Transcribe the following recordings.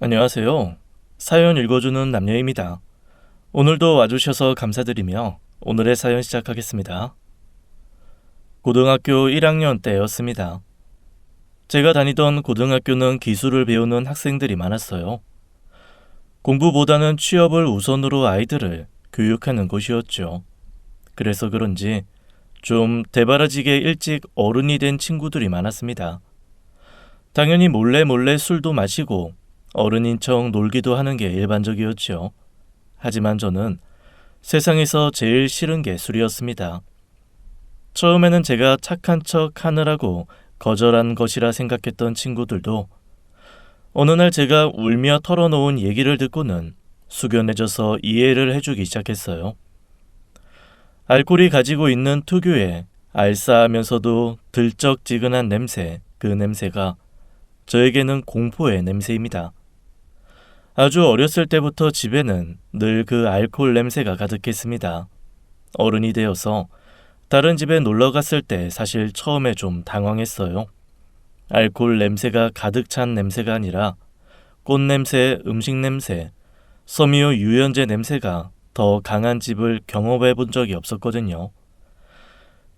안녕하세요. 사연 읽어주는 남녀입니다. 오늘도 와주셔서 감사드리며 오늘의 사연 시작하겠습니다. 고등학교 1학년 때였습니다. 제가 다니던 고등학교는 기술을 배우는 학생들이 많았어요. 공부보다는 취업을 우선으로 아이들을 교육하는 곳이었죠. 그래서 그런지 좀 대바라지게 일찍 어른이 된 친구들이 많았습니다. 당연히 몰래 술도 마시고 어른인 척 놀기도 하는 게 일반적이었죠. 하지만 저는 세상에서 제일 싫은 게 술이었습니다. 처음에는 제가 착한 척 하느라고 거절한 것이라 생각했던 친구들도 어느 날 제가 울며 털어놓은 얘기를 듣고는 숙연해져서 이해를 해주기 시작했어요. 알코올이 가지고 있는 특유의 알싸하면서도 들쩍지근한 냄새, 그 냄새가 저에게는 공포의 냄새입니다. 아주 어렸을 때부터 집에는 늘 그 알코올 냄새가 가득했습니다. 어른이 되어서 다른 집에 놀러 갔을 때 사실 처음에 좀 당황했어요. 알코올 냄새가 가득 찬 냄새가 아니라 꽃냄새, 음식 냄새, 섬유 유연제 냄새가 더 강한 집을 경험해 본 적이 없었거든요.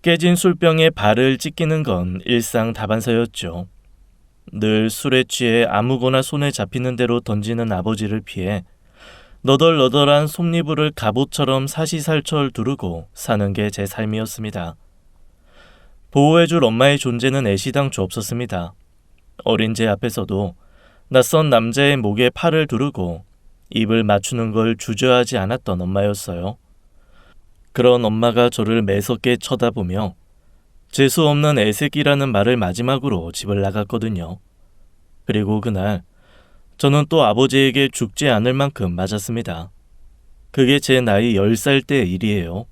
깨진 술병에 발을 찢기는 건 일상 다반사였죠. 늘 술에 취해 아무거나 손에 잡히는 대로 던지는 아버지를 피해 너덜너덜한 솜니부를 갑옷처럼 사시살철 두르고 사는 게 제 삶이었습니다. 보호해줄 엄마의 존재는 애시당초 없었습니다. 어린 제 앞에서도 낯선 남자의 목에 팔을 두르고 입을 맞추는 걸 주저하지 않았던 엄마였어요. 그런 엄마가 저를 매섭게 쳐다보며 재수없는 애새끼라는 말을 마지막으로 집을 나갔거든요. 그리고 그날 저는 또 아버지에게 죽지 않을 만큼 맞았습니다. 그게 제 나이 10살 때의 일이에요.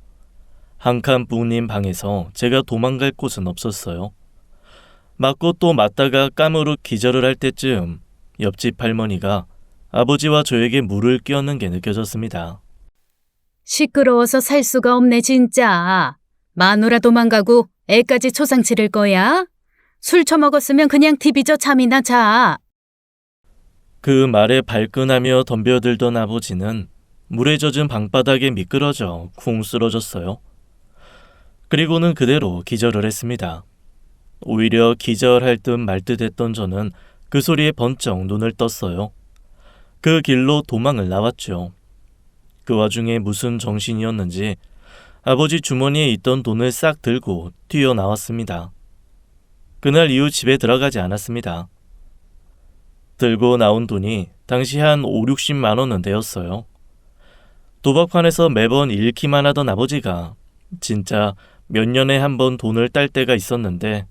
한 칸 부모님 방에서 제가 도망갈 곳은 없었어요. 맞고 또 맞다가 까무룩 기절을 할 때쯤 옆집 할머니가 아버지와 저에게 물을 끼얹는 게 느껴졌습니다. 시끄러워서 살 수가 없네 진짜. 마누라 도망가고 애까지 초상 치를 거야? 술 처먹었으면 그냥 TV저 잠이나 자. 그 말에 발끈하며 덤벼들던 아버지는 물에 젖은 방바닥에 미끄러져 쿵 쓰러졌어요. 그리고는 그대로 기절을 했습니다. 오히려 기절할 듯 말 듯 했던 저는 그 소리에 번쩍 눈을 떴어요. 그 길로 도망을 나왔죠. 그 와중에 무슨 정신이었는지 아버지 주머니에 있던 돈을 싹 들고 뛰어나왔습니다. 그날 이후 집에 들어가지 않았습니다. 들고 나온 돈이 당시 한 5, 60만 원은 되었어요. 도박판에서 매번 잃기만 하던 아버지가 진짜 몇 년에 한 번 돈을 딸 때가 있었는데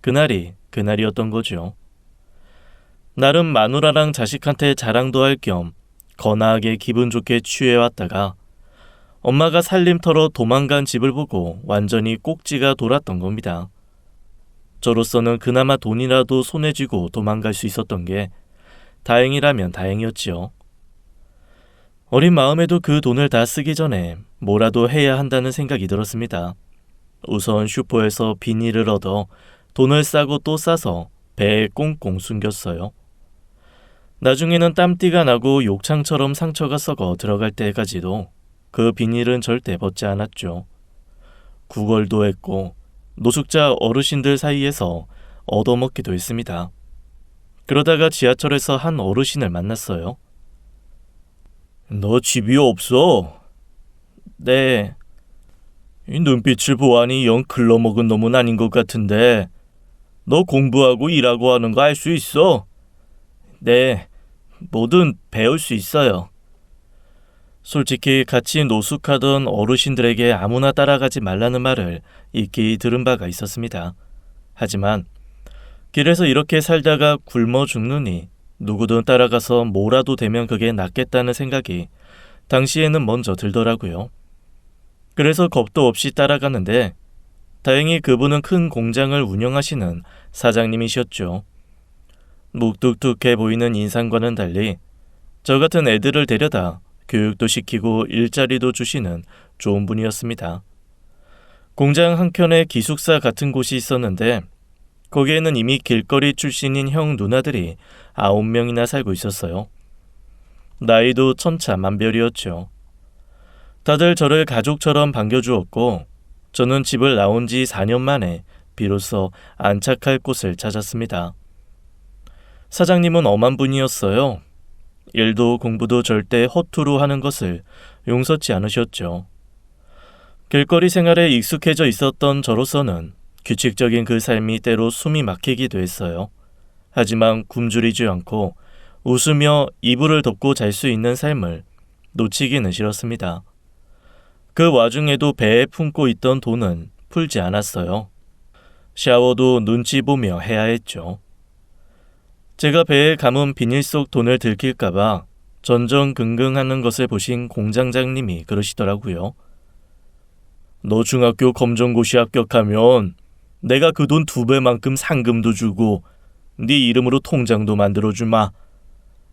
그날이 그날이었던 거죠. 나름 마누라랑 자식한테 자랑도 할 겸 거나하게 기분 좋게 취해왔다가 엄마가 살림터로 도망간 집을 보고 완전히 꼭지가 돌았던 겁니다. 저로서는 그나마 돈이라도 손에 쥐고 도망갈 수 있었던 게 다행이라면 다행이었지요. 어린 마음에도 그 돈을 다 쓰기 전에 뭐라도 해야 한다는 생각이 들었습니다. 우선 슈퍼에서 비닐을 얻어 돈을 싸고 또 싸서 배에 꽁꽁 숨겼어요. 나중에는 땀띠가 나고 욕창처럼 상처가 썩어 들어갈 때까지도 그 비닐은 절대 벗지 않았죠. 구걸도 했고 노숙자 어르신들 사이에서 얻어먹기도 했습니다. 그러다가 지하철에서 한 어르신을 만났어요. 너 집이 없어? 네. 이 눈빛을 보아하니 영 글러먹은 놈은 아닌 것 같은데 너 공부하고 일하고 하는 거 알 수 있어? 네. 뭐든 배울 수 있어요. 솔직히 같이 노숙하던 어르신들에게 아무나 따라가지 말라는 말을 익히 들은 바가 있었습니다. 하지만 길에서 이렇게 살다가 굶어 죽느니 누구든 따라가서 뭐라도 되면 그게 낫겠다는 생각이 당시에는 먼저 들더라고요. 그래서 겁도 없이 따라가는데 다행히 그분은 큰 공장을 운영하시는 사장님이셨죠. 묵뚝뚝해 보이는 인상과는 달리 저 같은 애들을 데려다 교육도 시키고 일자리도 주시는 좋은 분이었습니다. 공장 한켠에 기숙사 같은 곳이 있었는데 거기에는 이미 길거리 출신인 형 누나들이 9명이나 살고 있었어요. 나이도 천차만별이었죠. 다들 저를 가족처럼 반겨주었고 저는 집을 나온 지 4년 만에 비로소 안착할 곳을 찾았습니다. 사장님은 엄한 분이었어요. 일도 공부도 절대 허투루 하는 것을 용서치 않으셨죠. 길거리 생활에 익숙해져 있었던 저로서는 규칙적인 그 삶이 때로 숨이 막히기도 했어요. 하지만 굶주리지 않고 웃으며 이불을 덮고 잘 수 있는 삶을 놓치기는 싫었습니다. 그 와중에도 배에 품고 있던 돈은 풀지 않았어요. 샤워도 눈치 보며 해야 했죠. 제가 배에 감은 비닐 속 돈을 들킬까봐 전전긍긍하는 것을 보신 공장장님이 그러시더라고요. 너 중학교 검정고시 합격하면 내가 그 돈 2배만큼 상금도 주고 네 이름으로 통장도 만들어주마.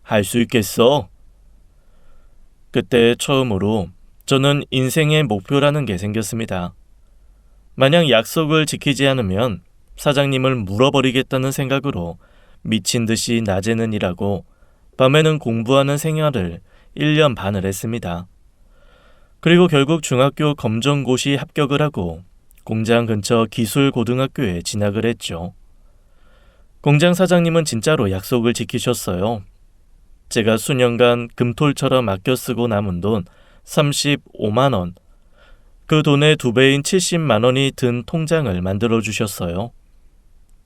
할 수 있겠어? 그때 처음으로 저는 인생의 목표라는 게 생겼습니다. 만약 약속을 지키지 않으면 사장님을 물어버리겠다는 생각으로 미친 듯이 낮에는 일하고 밤에는 공부하는 생활을 1년 반을 했습니다. 그리고 결국 중학교 검정고시 합격을 하고 공장 근처 기술고등학교에 진학을 했죠. 공장 사장님은 진짜로 약속을 지키셨어요. 제가 수년간 금톨처럼 아껴 쓰고 남은 돈 35만 원, 그 돈의 2배인 70만 원이 든 통장을 만들어 주셨어요.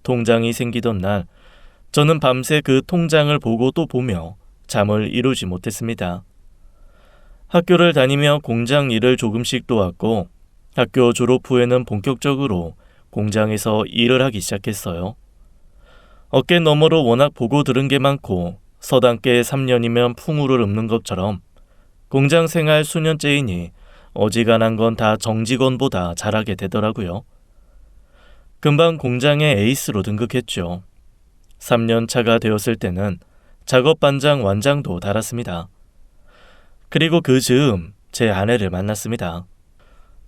통장이 생기던 날 저는 밤새 그 통장을 보고 또 보며 잠을 이루지 못했습니다. 학교를 다니며 공장 일을 조금씩 도왔고 학교 졸업 후에는 본격적으로 공장에서 일을 하기 시작했어요. 어깨 너머로 워낙 보고 들은 게 많고 서당계 3년이면 풍우를 읊는 것처럼 공장 생활 수년째이니 어지간한 건 다 정직원보다 잘하게 되더라고요. 금방 공장의 에이스로 등극했죠. 3년 차가 되었을 때는 작업반장 완장도 달았습니다. 그리고 그 즈음 제 아내를 만났습니다.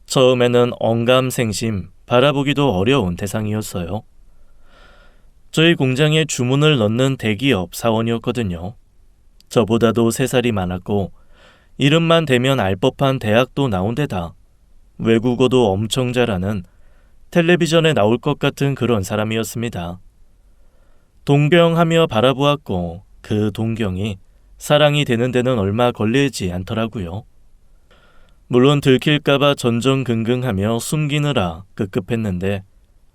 처음에는 언감생심, 바라보기도 어려운 대상이었어요. 저희 공장에 주문을 넣는 대기업 사원이었거든요. 저보다도 3살이 많았고 이름만 대면 알 법한 대학도 나온 데다 외국어도 엄청 잘하는 텔레비전에 나올 것 같은 그런 사람이었습니다. 동경하며 바라보았고 그 동경이 사랑이 되는 데는 얼마 걸리지 않더라고요. 물론 들킬까봐 전전긍긍하며 숨기느라 급급했는데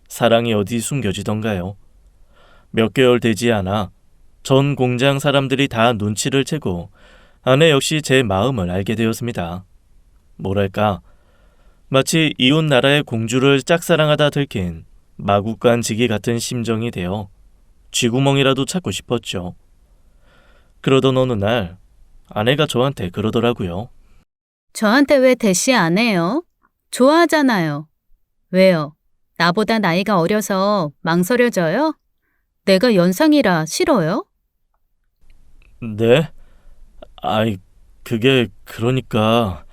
사랑이 어디 숨겨지던가요. 몇 개월 되지 않아 전 공장 사람들이 다 눈치를 채고 아내 역시 제 마음을 알게 되었습니다. 뭐랄까, 마치 이웃 나라의 공주를 짝사랑하다 들킨 마구간지기 같은 심정이 되어 쥐구멍이라도 찾고 싶었죠. 그러던 어느 날 아내가 저한테 그러더라고요. 저한테 왜 대시 안 해요? 좋아하잖아요. 왜요? 나보다 나이가 어려서 망설여져요? 내가 연상이라 싫어요? 네? 아이, 그게 그러니까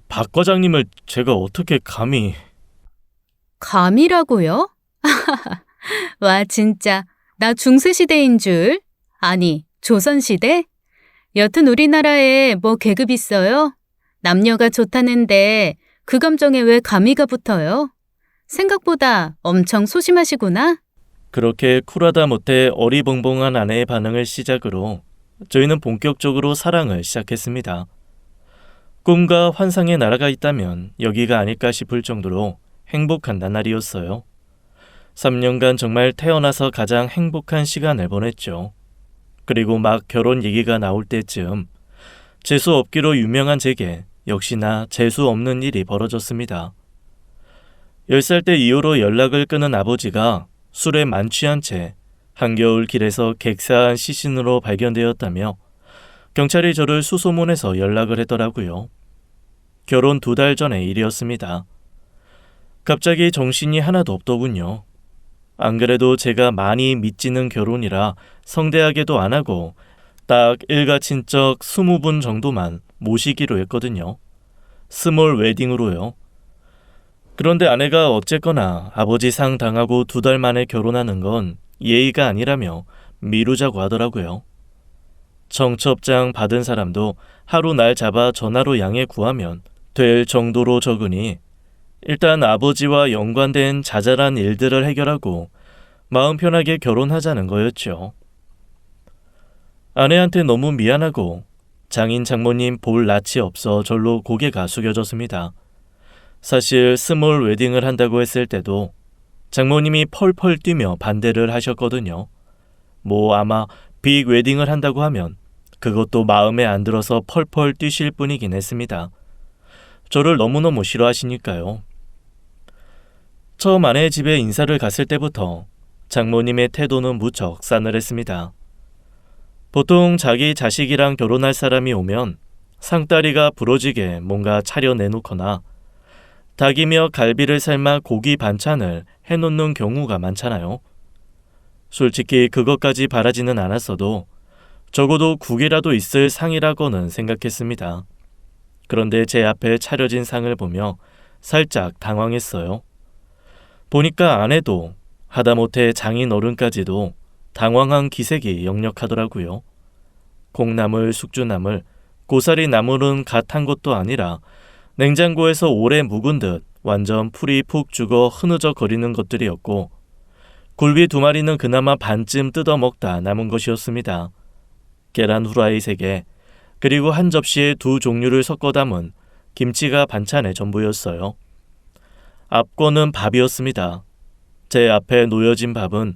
박 과장님을 제가 어떻게 감히... 감이라고요? 와, 진짜 나 중세시대인 줄? 아니, 조선시대? 여튼 우리나라에 뭐 계급 있어요? 남녀가 좋다는데 그 감정에 왜 감이가 붙어요? 생각보다 엄청 소심하시구나? 그렇게 쿨하다 못해 어리벙벙한 아내의 반응을 시작으로 저희는 본격적으로 사랑을 시작했습니다. 꿈과 환상의 나라가 있다면 여기가 아닐까 싶을 정도로 행복한 나날이었어요. 3년간 정말 태어나서 가장 행복한 시간을 보냈죠. 그리고 막 결혼 얘기가 나올 때쯤 재수 없기로 유명한 제게 역시나 재수 없는 일이 벌어졌습니다. 10살 때 이후로 연락을 끊은 아버지가 술에 만취한 채 한겨울 길에서 객사한 시신으로 발견되었다며 경찰이 저를 수소문해서 연락을 했더라고요. 결혼 2달 전의 일이었습니다. 갑자기 정신이 하나도 없더군요. 안 그래도 제가 많이 미치는 결혼이라 성대하게도 안 하고 딱 일가친척 20분 정도만 모시기로 했거든요. 스몰 웨딩으로요. 그런데 아내가 어쨌거나 아버지 상 당하고 2달 만에 결혼하는 건 예의가 아니라며 미루자고 하더라고요. 청첩장 받은 사람도 하루 날 잡아 전화로 양해 구하면 될 정도로 적으니 일단 아버지와 연관된 자잘한 일들을 해결하고 마음 편하게 결혼하자는 거였죠. 아내한테 너무 미안하고 장인 장모님 볼 낯이 없어 절로 고개가 숙여졌습니다. 사실 스몰 웨딩을 한다고 했을 때도 장모님이 펄펄 뛰며 반대를 하셨거든요. 뭐 아마 빅 웨딩을 한다고 하면 그것도 마음에 안 들어서 펄펄 뛰실 뿐이긴 했습니다. 저를 너무너무 싫어하시니까요. 처음 아내 집에 인사를 갔을 때부터 장모님의 태도는 무척 싸늘했습니다. 보통 자기 자식이랑 결혼할 사람이 오면 상다리가 부러지게 뭔가 차려내놓거나 닭이며 갈비를 삶아 고기 반찬을 해놓는 경우가 많잖아요. 솔직히 그것까지 바라지는 않았어도 적어도 국이라도 있을 상이라고는 생각했습니다. 그런데 제 앞에 차려진 상을 보며 살짝 당황했어요. 보니까 아내도 하다못해 장인 어른까지도 당황한 기색이 역력하더라고요. 콩나물, 숙주나물, 고사리 나물은 갓 한 것도 아니라 냉장고에서 오래 묵은 듯 완전 풀이 푹 죽어 흐느적거리는 것들이었고 굴비 2마리는 그나마 반쯤 뜯어 먹다 남은 것이었습니다. 계란 후라이 3개, 그리고 한 접시에 2 종류를 섞어 담은 김치가 반찬의 전부였어요. 앞권은 밥이었습니다. 제 앞에 놓여진 밥은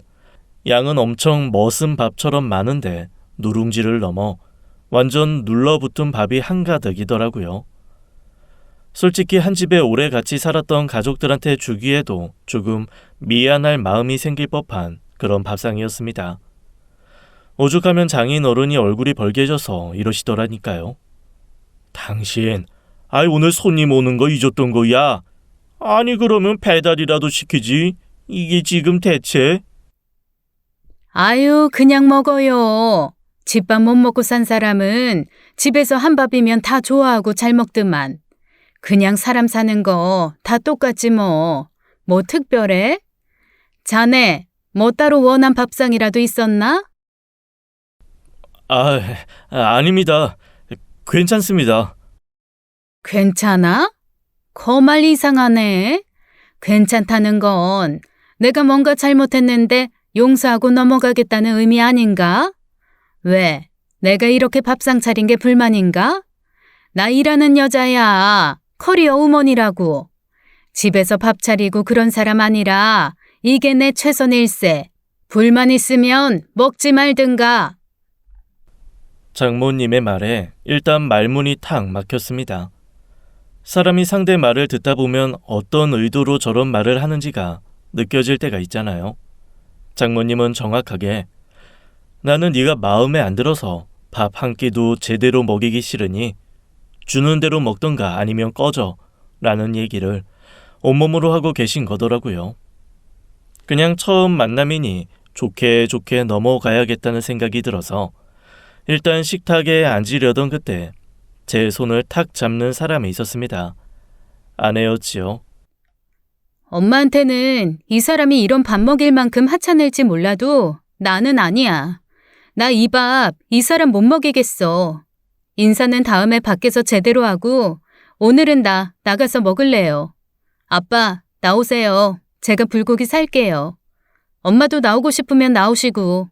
양은 엄청 머슴 밥처럼 많은데 누룽지를 넘어 완전 눌러붙은 밥이 한가득이더라고요. 솔직히 한 집에 오래 같이 살았던 가족들한테 주기에도 조금 미안할 마음이 생길 법한 그런 밥상이었습니다. 오죽하면 장인 어른이 얼굴이 벌개져서 이러시더라니까요. 당신, 오늘 손님 오는 거 잊었던 거야? 아니 그러면 배달이라도 시키지. 이게 지금 대체? 아유, 그냥 먹어요. 집밥 못 먹고 산 사람은 집에서 한 밥이면 다 좋아하고 잘 먹더만. 그냥 사람 사는 거 다 똑같지 뭐. 뭐 특별해? 자네, 뭐 따로 원한 밥상이라도 있었나? 아닙니다. 괜찮습니다. 괜찮아? 거말 이상하네. 괜찮다는 건 내가 뭔가 잘못했는데 용서하고 넘어가겠다는 의미 아닌가? 왜? 내가 이렇게 밥상 차린 게 불만인가? 나 일하는 여자야. 커리어 우먼이라고. 집에서 밥 차리고 그런 사람 아니라 이게 내 최선일세. 불만 있으면 먹지 말든가. 장모님의 말에 일단 말문이 탁 막혔습니다. 사람이 상대 말을 듣다 보면 어떤 의도로 저런 말을 하는지가 느껴질 때가 있잖아요. 장모님은 정확하게 나는 네가 마음에 안 들어서 밥 한 끼도 제대로 먹이기 싫으니 주는 대로 먹던가 아니면 꺼져 라는 얘기를 온몸으로 하고 계신 거더라고요. 그냥 처음 만남이니 좋게 좋게 넘어가야겠다는 생각이 들어서 일단 식탁에 앉으려던 그때 제 손을 탁 잡는 사람이 있었습니다. 아내였지요. 엄마한테는 이 사람이 이런 밥 먹일 만큼 하찮을지 몰라도 나는 아니야. 나 이 밥 이 사람 못 먹이겠어. 인사는 다음에 밖에서 제대로 하고 오늘은 나 나가서 먹을래요. 아빠, 나오세요. 제가 불고기 살게요. 엄마도 나오고 싶으면 나오시고.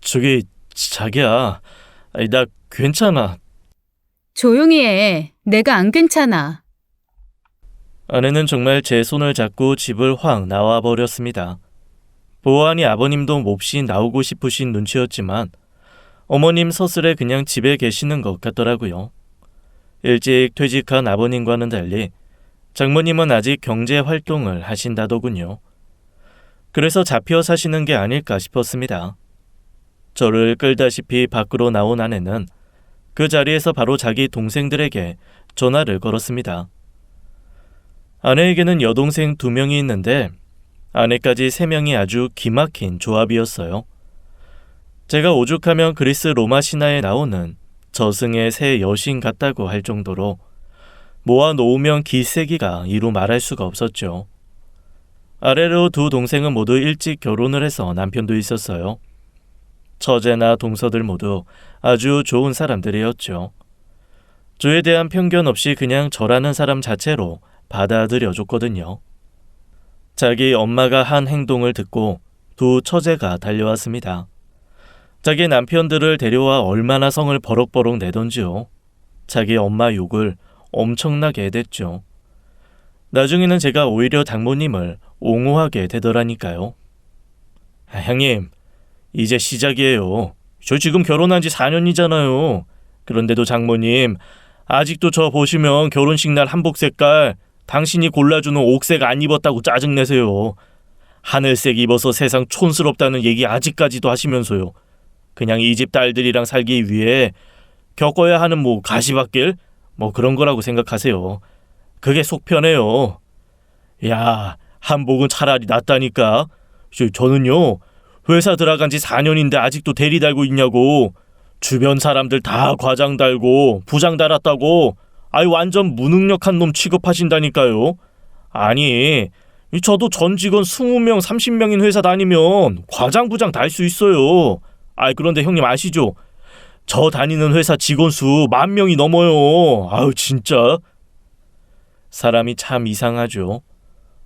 저기 자기야, 나 괜찮아. 조용히 해. 내가 안 괜찮아. 아내는 정말 제 손을 잡고 집을 확 나와 버렸습니다. 보아하니 아버님도 몹시 나오고 싶으신 눈치였지만 어머님 서슬에 그냥 집에 계시는 것 같더라고요. 일찍 퇴직한 아버님과는 달리 장모님은 아직 경제 활동을 하신다더군요. 그래서 잡혀 사시는 게 아닐까 싶었습니다. 저를 끌다시피 밖으로 나온 아내는 그 자리에서 바로 자기 동생들에게 전화를 걸었습니다. 아내에게는 여동생 2명이 있는데 아내까지 3명이 아주 기막힌 조합이었어요. 제가 오죽하면 그리스 로마 신화에 나오는 저승의 새 여신 같다고 할 정도로 모아놓으면 기세기가 이루 말할 수가 없었죠. 아래로 2 동생은 모두 일찍 결혼을 해서 남편도 있었어요. 처제나 동서들 모두 아주 좋은 사람들이었죠. 저에 대한 편견 없이 그냥 저라는 사람 자체로 받아들여줬거든요. 자기 엄마가 한 행동을 듣고 두 처제가 달려왔습니다. 자기 남편들을 데려와 얼마나 성을 버럭버럭 내던지요. 자기 엄마 욕을 엄청나게 됐죠. 나중에는 제가 오히려 장모님을 옹호하게 되더라니까요. 형님, 이제 시작이에요. 저 지금 결혼한 지 4년이잖아요. 그런데도 장모님, 아직도 저 보시면 결혼식 날 한복 색깔 당신이 골라주는 옥색 안 입었다고 짜증내세요. 하늘색 입어서 세상 촌스럽다는 얘기 아직까지도 하시면서요. 그냥 이 집 딸들이랑 살기 위해 겪어야 하는 뭐 가시밭길? 뭐 그런 거라고 생각하세요. 그게 속 편해요. 야, 한복은 차라리 낫다니까. 저는요, 회사 들어간 지 4년인데 아직도 대리 달고 있냐고. 주변 사람들 다 과장 달고 부장 달았다고. 아이 완전 무능력한 놈 취급하신다니까요. 아니, 저도 전 직원 20명, 30명인 회사 다니면 과장 부장 달 수 있어요. 그런데 형님 아시죠? 저 다니는 회사 직원 수 10,000명이 넘어요. 아유 진짜. 사람이 참 이상하죠.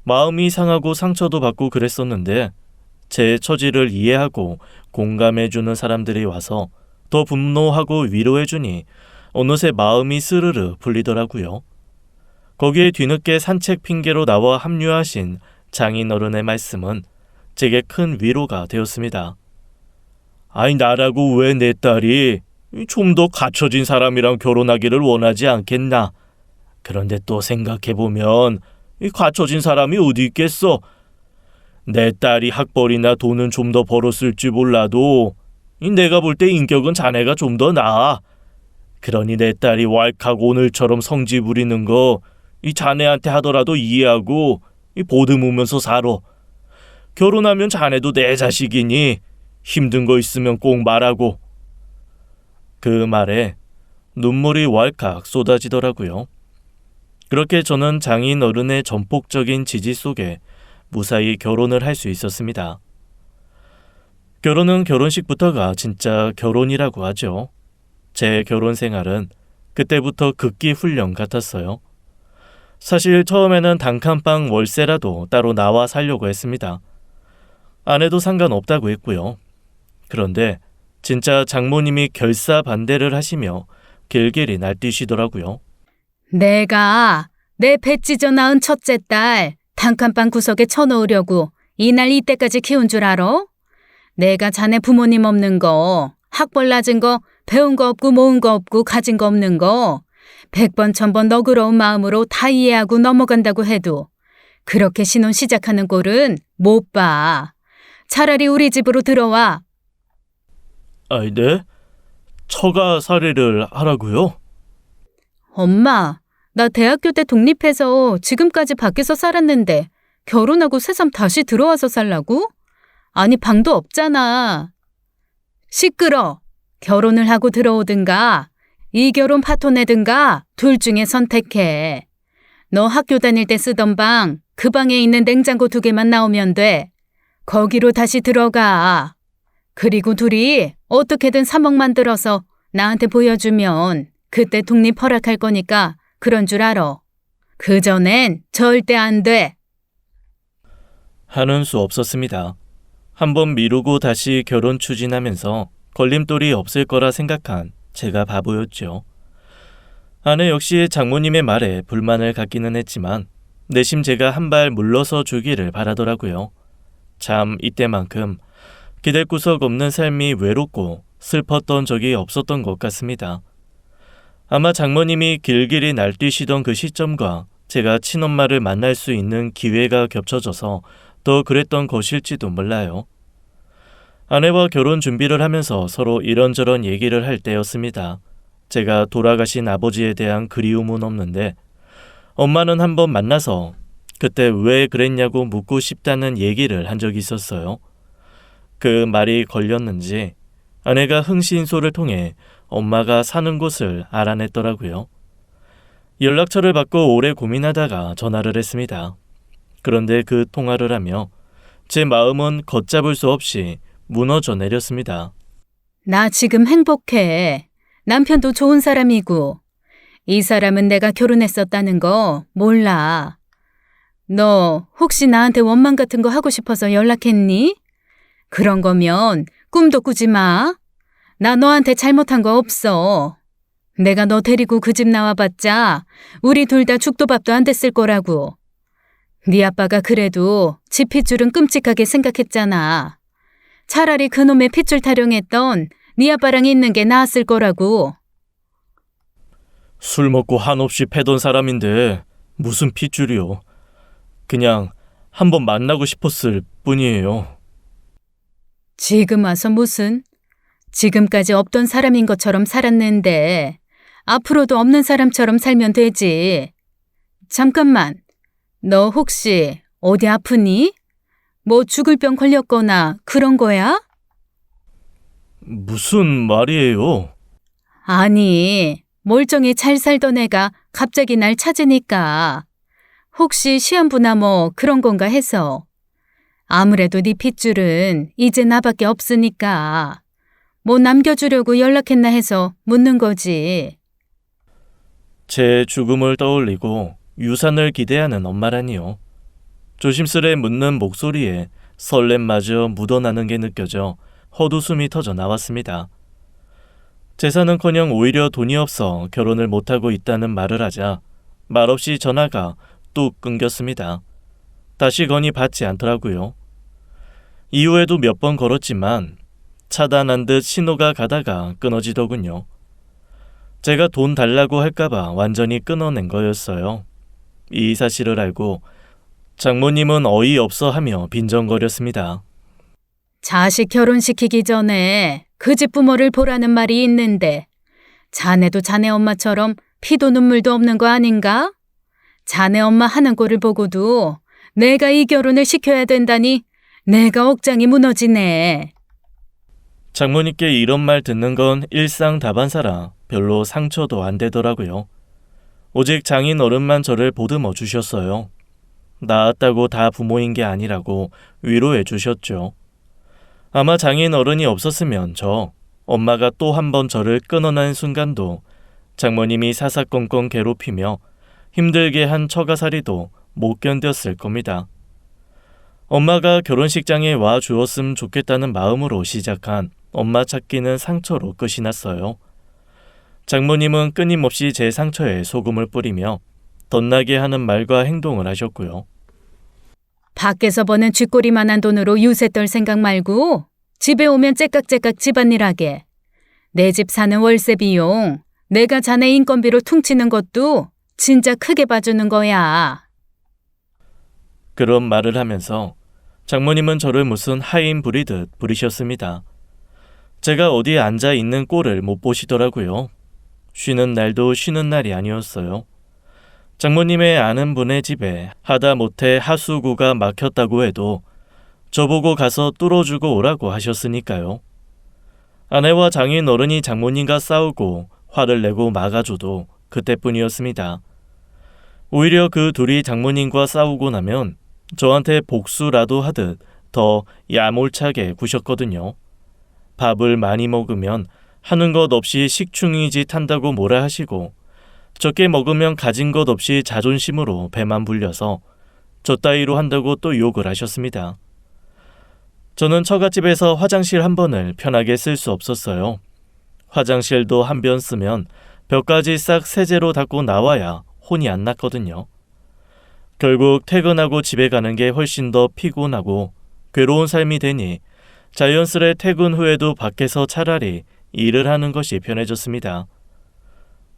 마음이 상하고 상처도 받고 그랬었는데 제 처지를 이해하고 공감해주는 사람들이 와서 더 분노하고 위로해주니 어느새 마음이 스르르 풀리더라고요. 거기에 뒤늦게 산책 핑계로 나와 합류하신 장인어른의 말씀은 제게 큰 위로가 되었습니다. 나라고 왜 내 딸이 좀 더 갖춰진 사람이랑 결혼하기를 원하지 않겠나. 그런데 또 생각해보면 갖춰진 사람이 어디 있겠어. 내 딸이 학벌이나 돈은 좀 더 벌었을지 몰라도 내가 볼 때 인격은 자네가 좀 더 나아. 그러니 내 딸이 왈칵 오늘처럼 성지 부리는 거 자네한테 하더라도 이해하고 보듬으면서 살아. 결혼하면 자네도 내 자식이니 힘든 거 있으면 꼭 말하고. 그 말에 눈물이 왈칵 쏟아지더라고요. 그렇게 저는 장인 어른의 전폭적인 지지 속에 무사히 결혼을 할 수 있었습니다. 결혼은 결혼식부터가 진짜 결혼이라고 하죠. 제 결혼 생활은 그때부터 극기 훈련 같았어요. 사실 처음에는 단칸방 월세라도 따로 나와 살려고 했습니다. 아내도 상관없다고 했고요. 그런데 진짜 장모님이 결사 반대를 하시며 길길이 날뛰시더라고요. 내가 내 배 찢어 낳은 첫째 딸 단칸방 구석에 쳐놓으려고 이날 이때까지 키운 줄 알아? 내가 자네 부모님 없는 거, 학벌 낮은 거, 배운 거 없고 모은 거 없고 가진 거 없는 거 100번 1000번 너그러운 마음으로 다 이해하고 넘어간다고 해도 그렇게 신혼 시작하는 꼴은 못 봐. 차라리 우리 집으로 들어와. 네? 처가 살이를 하라고요? 엄마, 나 대학교 때 독립해서 지금까지 밖에서 살았는데 결혼하고 새삼 다시 들어와서 살라고? 아니 방도 없잖아. 시끄러. 결혼을 하고 들어오든가 이 결혼 파토 내든가 둘 중에 선택해. 너 학교 다닐 때 쓰던 방, 그 방에 있는 냉장고 2개만 나오면 돼. 거기로 다시 들어가. 그리고 둘이 어떻게든 3억 만들어서 나한테 보여주면 그때 독립 허락할 거니까 그런 줄 알아. 그전엔 절대 안 돼. 하는 수 없었습니다. 한번 미루고 다시 결혼 추진하면서 걸림돌이 없을 거라 생각한 제가 바보였죠. 아내 역시 장모님의 말에 불만을 갖기는 했지만 내심 제가 한 발 물러서 주기를 바라더라고요. 참 이때만큼 기댈 구석 없는 삶이 외롭고 슬펐던 적이 없었던 것 같습니다. 아마 장모님이 길길이 날뛰시던 그 시점과 제가 친엄마를 만날 수 있는 기회가 겹쳐져서 더 그랬던 것일지도 몰라요. 아내와 결혼 준비를 하면서 서로 이런저런 얘기를 할 때였습니다. 제가 돌아가신 아버지에 대한 그리움은 없는데 엄마는 한번 만나서 그때 왜 그랬냐고 묻고 싶다는 얘기를 한 적이 있었어요. 그 말이 걸렸는지 아내가 흥신소를 통해 엄마가 사는 곳을 알아냈더라고요. 연락처를 받고 오래 고민하다가 전화를 했습니다. 그런데 그 통화를 하며 제 마음은 걷잡을 수 없이 무너져 내렸습니다. 나 지금 행복해. 남편도 좋은 사람이고. 이 사람은 내가 결혼했었다는 거 몰라. 너 혹시 나한테 원망 같은 거 하고 싶어서 연락했니? 그런 거면 꿈도 꾸지 마. 나 너한테 잘못한 거 없어. 내가 너 데리고 그 집 나와봤자 우리 둘 다 죽도 밥도 안 됐을 거라고. 네 아빠가 그래도 집 핏줄은 끔찍하게 생각했잖아. 차라리 그놈의 핏줄 타령했던 네 아빠랑 있는 게 나았을 거라고. 술 먹고 한없이 패던 사람인데 무슨 핏줄이요. 그냥 한번 만나고 싶었을 뿐이에요. 지금 와서 무슨? 지금까지 없던 사람인 것처럼 살았는데 앞으로도 없는 사람처럼 살면 되지. 잠깐만, 너 혹시 어디 아프니? 뭐 죽을 병 걸렸거나 그런 거야? 무슨 말이에요? 아니, 멀쩡히 잘 살던 애가 갑자기 날 찾으니까 혹시 시한부나 뭐 그런 건가 해서. 아무래도 네 핏줄은 이제 나밖에 없으니까 뭐 남겨주려고 연락했나 해서 묻는 거지. 제 죽음을 떠올리고 유산을 기대하는 엄마라니요. 조심스레 묻는 목소리에 설렘마저 묻어나는 게 느껴져 헛웃음이 터져 나왔습니다. 재산은커녕 오히려 돈이 없어 결혼을 못하고 있다는 말을 하자 말없이 전화가 뚝 끊겼습니다. 다시 건이 받지 않더라고요. 이후에도 몇 번 걸었지만 차단한 듯 신호가 가다가 끊어지더군요. 제가 돈 달라고 할까봐 완전히 끊어낸 거였어요. 이 사실을 알고 장모님은 어이없어 하며 빈정거렸습니다. 자식 결혼시키기 전에 그 집 부모를 보라는 말이 있는데 자네도 자네 엄마처럼 피도 눈물도 없는 거 아닌가? 자네 엄마 하는 꼴을 보고도 내가 이 결혼을 시켜야 된다니 내가 억장이 무너지네. 장모님께 이런 말 듣는 건 일상다반사라 별로 상처도 안 되더라고요. 오직 장인 어른만 저를 보듬어 주셨어요. 낳았다고 다 부모인 게 아니라고 위로해 주셨죠. 아마 장인 어른이 없었으면 엄마가 또 한 번 저를 끊어낸 순간도 장모님이 사사건건 괴롭히며 힘들게 한 처가살이도 못 견뎠을 겁니다. 엄마가 결혼식장에 와 주었으면 좋겠다는 마음으로 시작한 엄마 찾기는 상처로 끝이 났어요. 장모님은 끊임없이 제 상처에 소금을 뿌리며 덧나게 하는 말과 행동을 하셨고요. 밖에서 버는 쥐꼬리만한 돈으로 유세 떨 생각 말고 집에 오면 째깍째깍 집안일 하게. 내 집 사는 월세 비용 내가 자네 인건비로 퉁치는 것도 진짜 크게 봐주는 거야. 그런 말을 하면서 장모님은 저를 무슨 하인 부리듯 부리셨습니다. 제가 어디에 앉아 있는 꼴을 못 보시더라고요. 쉬는 날도 쉬는 날이 아니었어요. 장모님의 아는 분의 집에 하다못해 하수구가 막혔다고 해도 저보고 가서 뚫어주고 오라고 하셨으니까요. 아내와 장인 어른이 장모님과 싸우고 화를 내고 막아줘도 그때뿐이었습니다. 오히려 그 둘이 장모님과 싸우고 나면 저한테 복수라도 하듯 더 야몰차게 구셨거든요. 밥을 많이 먹으면 하는 것 없이 식충이 짓 한다고 뭐라 하시고 적게 먹으면 가진 것 없이 자존심으로 배만 불려서 저 따위로 한다고 또 욕을 하셨습니다. 저는 처갓집에서 화장실 한 번을 편하게 쓸 수 없었어요. 화장실도 한 번 쓰면 벽까지 싹 세제로 닦고 나와야 혼이 안 났거든요. 결국 퇴근하고 집에 가는 게 훨씬 더 피곤하고 괴로운 삶이 되니 자연스레 퇴근 후에도 밖에서 차라리 일을 하는 것이 편해졌습니다.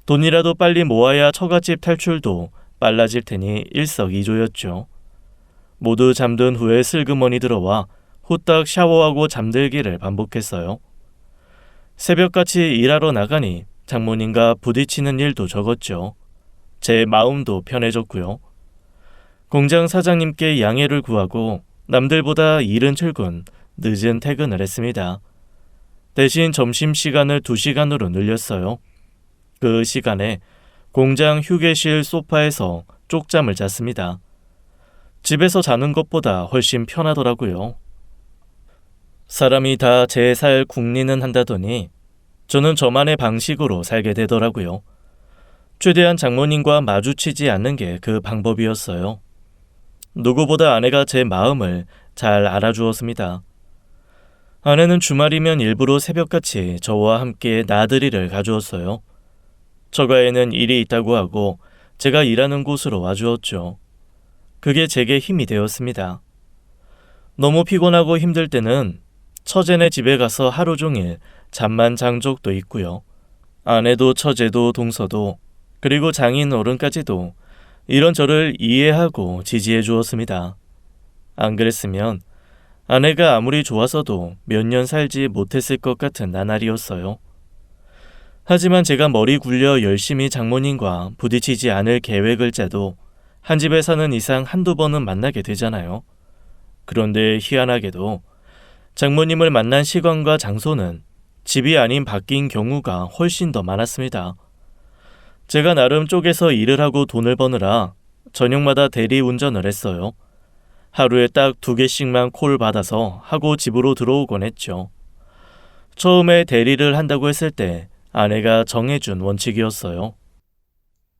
돈이라도 빨리 모아야 처갓집 탈출도 빨라질 테니 일석이조였죠. 모두 잠든 후에 슬그머니 들어와 후딱 샤워하고 잠들기를 반복했어요. 새벽같이 일하러 나가니 장모님과 부딪히는 일도 적었죠. 제 마음도 편해졌고요. 공장 사장님께 양해를 구하고 남들보다 이른 출근, 늦은 퇴근을 했습니다. 대신 점심시간을 2시간으로 늘렸어요. 그 시간에 공장 휴게실 소파에서 쪽잠을 잤습니다. 집에서 자는 것보다 훨씬 편하더라고요. 사람이 다 제 살 궁리는 한다더니 저는 저만의 방식으로 살게 되더라고요. 최대한 장모님과 마주치지 않는 게 그 방법이었어요. 누구보다 아내가 제 마음을 잘 알아주었습니다. 아내는 주말이면 일부러 새벽같이 저와 함께 나들이를 가주었어요. 처가에는 일이 있다고 하고 제가 일하는 곳으로 와주었죠. 그게 제게 힘이 되었습니다. 너무 피곤하고 힘들 때는 처제네 집에 가서 하루 종일 잠만 잔 적도 있고요. 아내도 처제도 동서도 그리고 장인 어른까지도 이런 저를 이해하고 지지해 주었습니다. 안 그랬으면 아내가 아무리 좋아서도 몇 년 살지 못했을 것 같은 나날이었어요. 하지만 제가 머리 굴려 열심히 장모님과 부딪히지 않을 계획을 짜도 한 집에 사는 이상 한두 번은 만나게 되잖아요. 그런데 희한하게도 장모님을 만난 시간과 장소는 집이 아닌 바뀐 경우가 훨씬 더 많았습니다. 제가 나름 쪼개서 일을 하고 돈을 버느라 저녁마다 대리 운전을 했어요. 하루에 딱 2개씩만 콜 받아서 하고 집으로 들어오곤 했죠. 처음에 대리를 한다고 했을 때 아내가 정해준 원칙이었어요.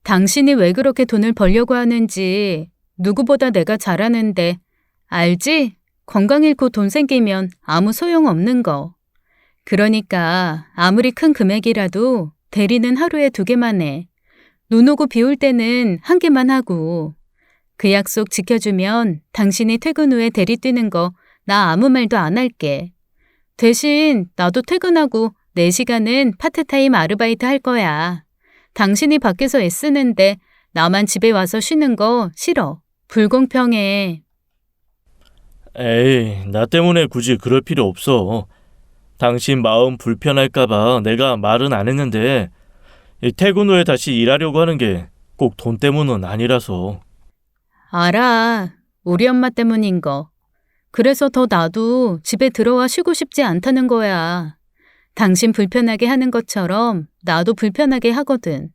당신이 왜 그렇게 돈을 벌려고 하는지 누구보다 내가 잘 아는데 알지? 건강 잃고 돈 생기면 아무 소용 없는 거. 그러니까 아무리 큰 금액이라도 대리는 하루에 2개만 해. 눈 오고 비 올 때는 1개만 하고. 그 약속 지켜주면 당신이 퇴근 후에 대리 뛰는 거 나 아무 말도 안 할게. 대신 나도 퇴근하고 4시간은 파트타임 아르바이트 할 거야. 당신이 밖에서 애쓰는데 나만 집에 와서 쉬는 거 싫어. 불공평해. 에이, 나 때문에 굳이 그럴 필요 없어. 당신 마음 불편할까봐 내가 말은 안 했는데 퇴근 후에 다시 일하려고 하는 게 꼭 돈 때문은 아니라서. 알아. 우리 엄마 때문인 거. 그래서 더 나도 집에 들어와 쉬고 싶지 않다는 거야. 당신 불편하게 하는 것처럼 나도 불편하게 하거든.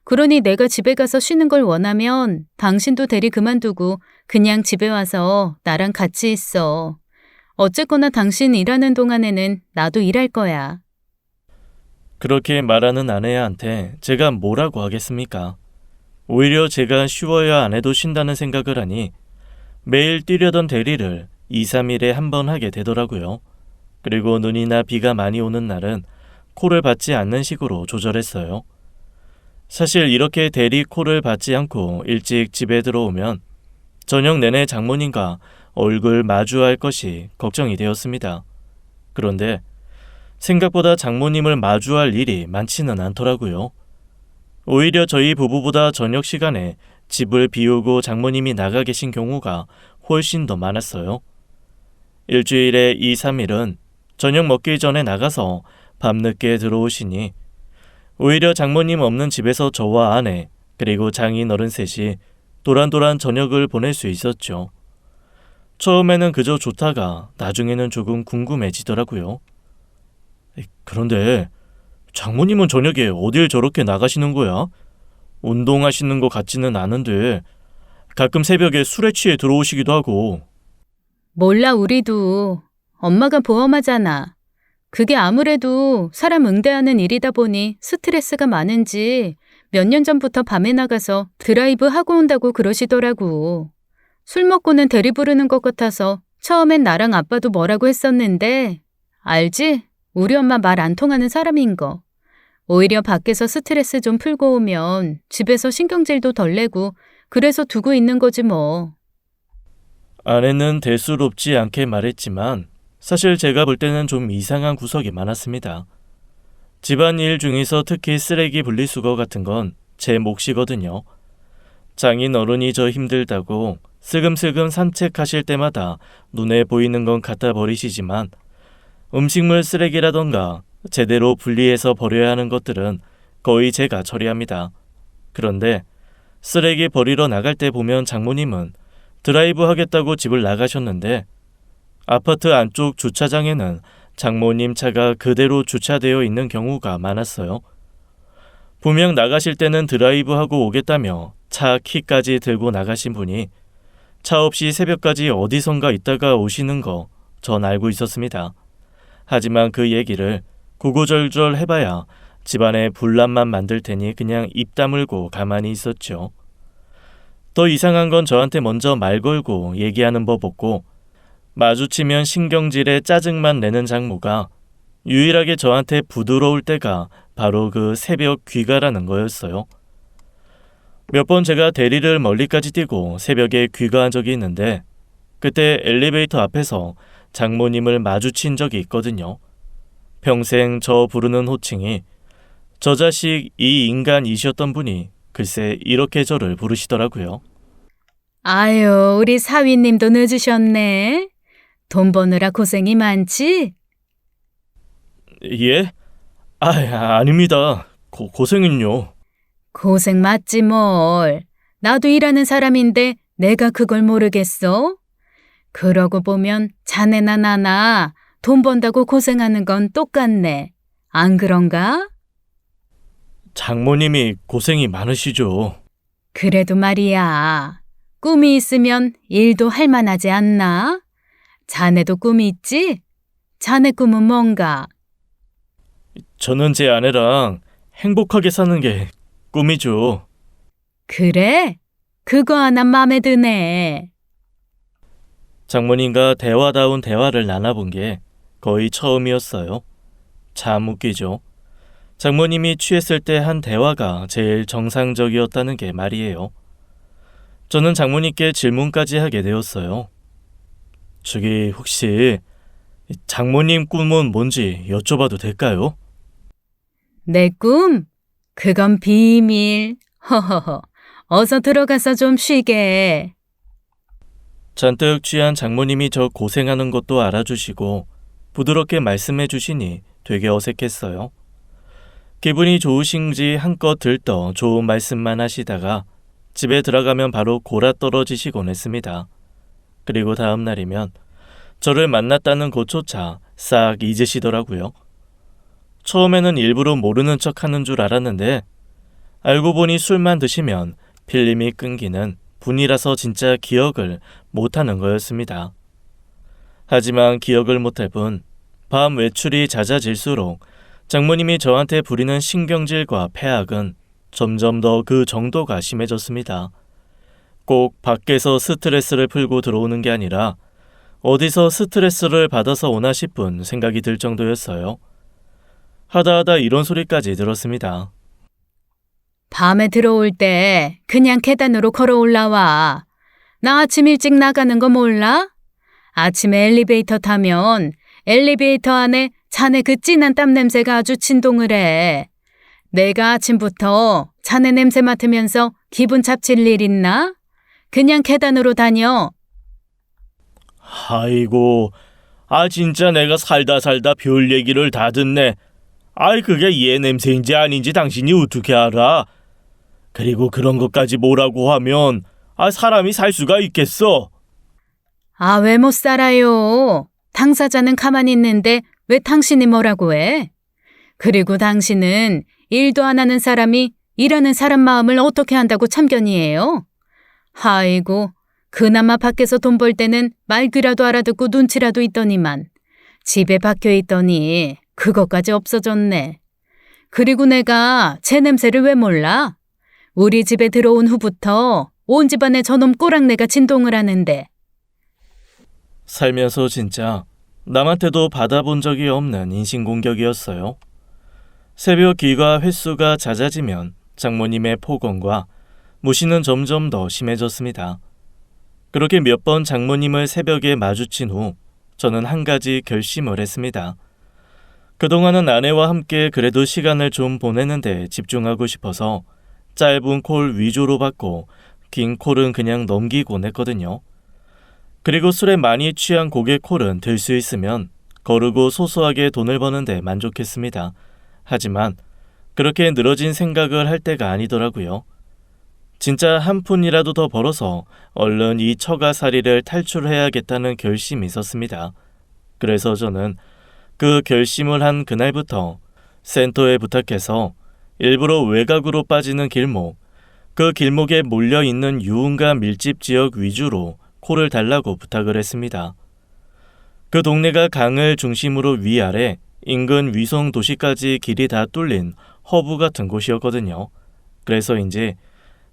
그러니 내가 집에 가서 쉬는 걸 원하면 당신도 대리 그만두고 그냥 집에 와서 나랑 같이 있어. 어쨌거나 당신 일하는 동안에는 나도 일할 거야. 그렇게 말하는 아내한테 제가 뭐라고 하겠습니까? 오히려 제가 쉬어야 아내도 쉰다는 생각을 하니 매일 뛰려던 대리를 2, 3일에 한 번 하게 되더라고요. 그리고 눈이나 비가 많이 오는 날은 콜을 받지 않는 식으로 조절했어요. 사실 이렇게 대리 콜을 받지 않고 일찍 집에 들어오면 저녁 내내 장모님과 얼굴 마주할 것이 걱정이 되었습니다. 그런데 생각보다 장모님을 마주할 일이 많지는 않더라고요. 오히려 저희 부부보다 저녁 시간에 집을 비우고 장모님이 나가 계신 경우가 훨씬 더 많았어요. 일주일에 2, 3일은 저녁 먹기 전에 나가서 밤늦게 들어오시니 오히려 장모님 없는 집에서 저와 아내 그리고 장인 어른 셋이 도란도란 저녁을 보낼 수 있었죠. 처음에는 그저 좋다가 나중에는 조금 궁금해지더라고요. 그런데 장모님은 저녁에 어딜 저렇게 나가시는 거야? 운동하시는 것 같지는 않은데 가끔 새벽에 술에 취해 들어오시기도 하고. 몰라 우리도. 엄마가 보험하잖아. 그게 아무래도 사람 응대하는 일이다 보니 스트레스가 많은지 몇 년 전부터 밤에 나가서 드라이브 하고 온다고 그러시더라고. 술 먹고는 대리 부르는 것 같아서 처음엔 나랑 아빠도 뭐라고 했었는데 알지? 우리 엄마 말 안 통하는 사람인 거. 오히려 밖에서 스트레스 좀 풀고 오면 집에서 신경질도 덜 내고 그래서 두고 있는 거지 뭐. 아내는 대수롭지 않게 말했지만 사실 제가 볼 때는 좀 이상한 구석이 많았습니다. 집안일 중에서 특히 쓰레기 분리수거 같은 건 제 몫이거든요. 장인 어른이 저 힘들다고 슬금슬금 산책하실 때마다 눈에 보이는 건 갖다 버리시지만 음식물 쓰레기라던가 제대로 분리해서 버려야 하는 것들은 거의 제가 처리합니다. 그런데 쓰레기 버리러 나갈 때 보면 장모님은 드라이브 하겠다고 집을 나가셨는데 아파트 안쪽 주차장에는 장모님 차가 그대로 주차되어 있는 경우가 많았어요. 분명 나가실 때는 드라이브하고 오겠다며 차 키까지 들고 나가신 분이 차 없이 새벽까지 어디선가 있다가 오시는 거 전 알고 있었습니다. 하지만 그 얘기를 구구절절 해봐야 집안에 분란만 만들 테니 그냥 입 다물고 가만히 있었죠. 더 이상한 건 저한테 먼저 말 걸고 얘기하는 법 없고 마주치면 신경질에 짜증만 내는 장모가 유일하게 저한테 부드러울 때가 바로 그 새벽 귀가라는 거였어요. 몇 번 제가 대리를 멀리까지 뛰고 새벽에 귀가한 적이 있는데 그때 엘리베이터 앞에서 장모님을 마주친 적이 있거든요. 평생 저 부르는 호칭이 저 자식 이 인간이셨던 분이 글쎄 이렇게 저를 부르시더라고요. 아유, 우리 사위님도 늦으셨네. 돈 버느라 고생이 많지? 예? 아닙니다. 고생은요. 고생 맞지 뭘. 나도 일하는 사람인데 내가 그걸 모르겠어? 그러고 보면 자네나 나나 돈 번다고 고생하는 건 똑같네. 안 그런가? 장모님이 고생이 많으시죠. 그래도 말이야. 꿈이 있으면 일도 할 만하지 않나? 자네도 꿈이 있지? 자네 꿈은 뭔가? 저는 제 아내랑 행복하게 사는 게 꿈이죠. 그래? 그거 하나 맘에 드네. 장모님과 대화다운 대화를 나눠본 게 거의 처음이었어요. 참 웃기죠. 장모님이 취했을 때 한 대화가 제일 정상적이었다는 게 말이에요. 저는 장모님께 질문까지 하게 되었어요. 저기 혹시 장모님 꿈은 뭔지 여쭤봐도 될까요? 내 꿈? 그건 비밀. 허허허. 어서 들어가서 좀 쉬게. 잔뜩 취한 장모님이 저 고생하는 것도 알아주시고 부드럽게 말씀해 주시니 되게 어색했어요. 기분이 좋으신지 한껏 들떠 좋은 말씀만 하시다가 집에 들어가면 바로 골아떨어지시곤 했습니다. 그리고 다음 날이면 저를 만났다는 것조차 싹 잊으시더라고요. 처음에는 일부러 모르는 척 하는 줄 알았는데 알고 보니 술만 드시면 필름이 끊기는 분이라서 진짜 기억을 못하는 거였습니다. 하지만 기억을 못할 뿐 밤 외출이 잦아질수록 장모님이 저한테 부리는 신경질과 폐악은 점점 더 그 정도가 심해졌습니다. 꼭 밖에서 스트레스를 풀고 들어오는 게 아니라 어디서 스트레스를 받아서 오나 싶은 생각이 들 정도였어요. 하다 이런 소리까지 들었습니다. 밤에 들어올 때 그냥 계단으로 걸어 올라와. 나 아침 일찍 나가는 거 몰라? 아침에 엘리베이터 타면 엘리베이터 안에 자네 그 진한 땀 냄새가 아주 진동을 해. 내가 아침부터 자네 냄새 맡으면서 기분 잡칠 일 있나? 그냥 계단으로 다녀. 아이고, 진짜 내가 살다 별 얘기를 다 듣네. 그게 얘 냄새인지 아닌지 당신이 어떻게 알아? 그리고 그런 것까지 뭐라고 하면 사람이 살 수가 있겠어? 왜 못 살아요? 당사자는 가만히 있는데 왜 당신이 뭐라고 해? 그리고 당신은 일도 안 하는 사람이 일하는 사람 마음을 어떻게 한다고 참견이에요? 아이고, 그나마 밖에서 돈 벌 때는 말귀라도 알아듣고 눈치라도 있더니만 집에 박혀 있더니 그것까지 없어졌네. 그리고 내가 제 냄새를 왜 몰라? 우리 집에 들어온 후부터 온 집안에 저놈 꼬랑내가 진동을 하는데. 살면서 진짜 남한테도 받아본 적이 없는 인신공격이었어요. 새벽 귀가 횟수가 잦아지면 장모님의 폭언과 무시는 점점 더 심해졌습니다. 그렇게 몇 번 장모님을 새벽에 마주친 후 저는 한 가지 결심을 했습니다. 그동안은 아내와 함께 그래도 시간을 좀 보내는데 집중하고 싶어서 짧은 콜 위주로 받고 긴 콜은 그냥 넘기곤 했거든요. 그리고 술에 많이 취한 고객 콜은 들 수 있으면 거르고 소소하게 돈을 버는데 만족했습니다. 하지만 그렇게 늘어진 생각을 할 때가 아니더라고요. 진짜 한 푼이라도 더 벌어서 얼른 이 처가살이를 탈출해야겠다는 결심이 있었습니다. 그래서 저는 그 결심을 한 그날부터 센터에 부탁해서 일부러 외곽으로 빠지는 길목, 그 길목에 몰려있는 유흥가 밀집 지역 위주로 콜을 달라고 부탁을 했습니다. 그 동네가 강을 중심으로 위아래 인근 위성 도시까지 길이 다 뚫린 허브 같은 곳이었거든요. 그래서인지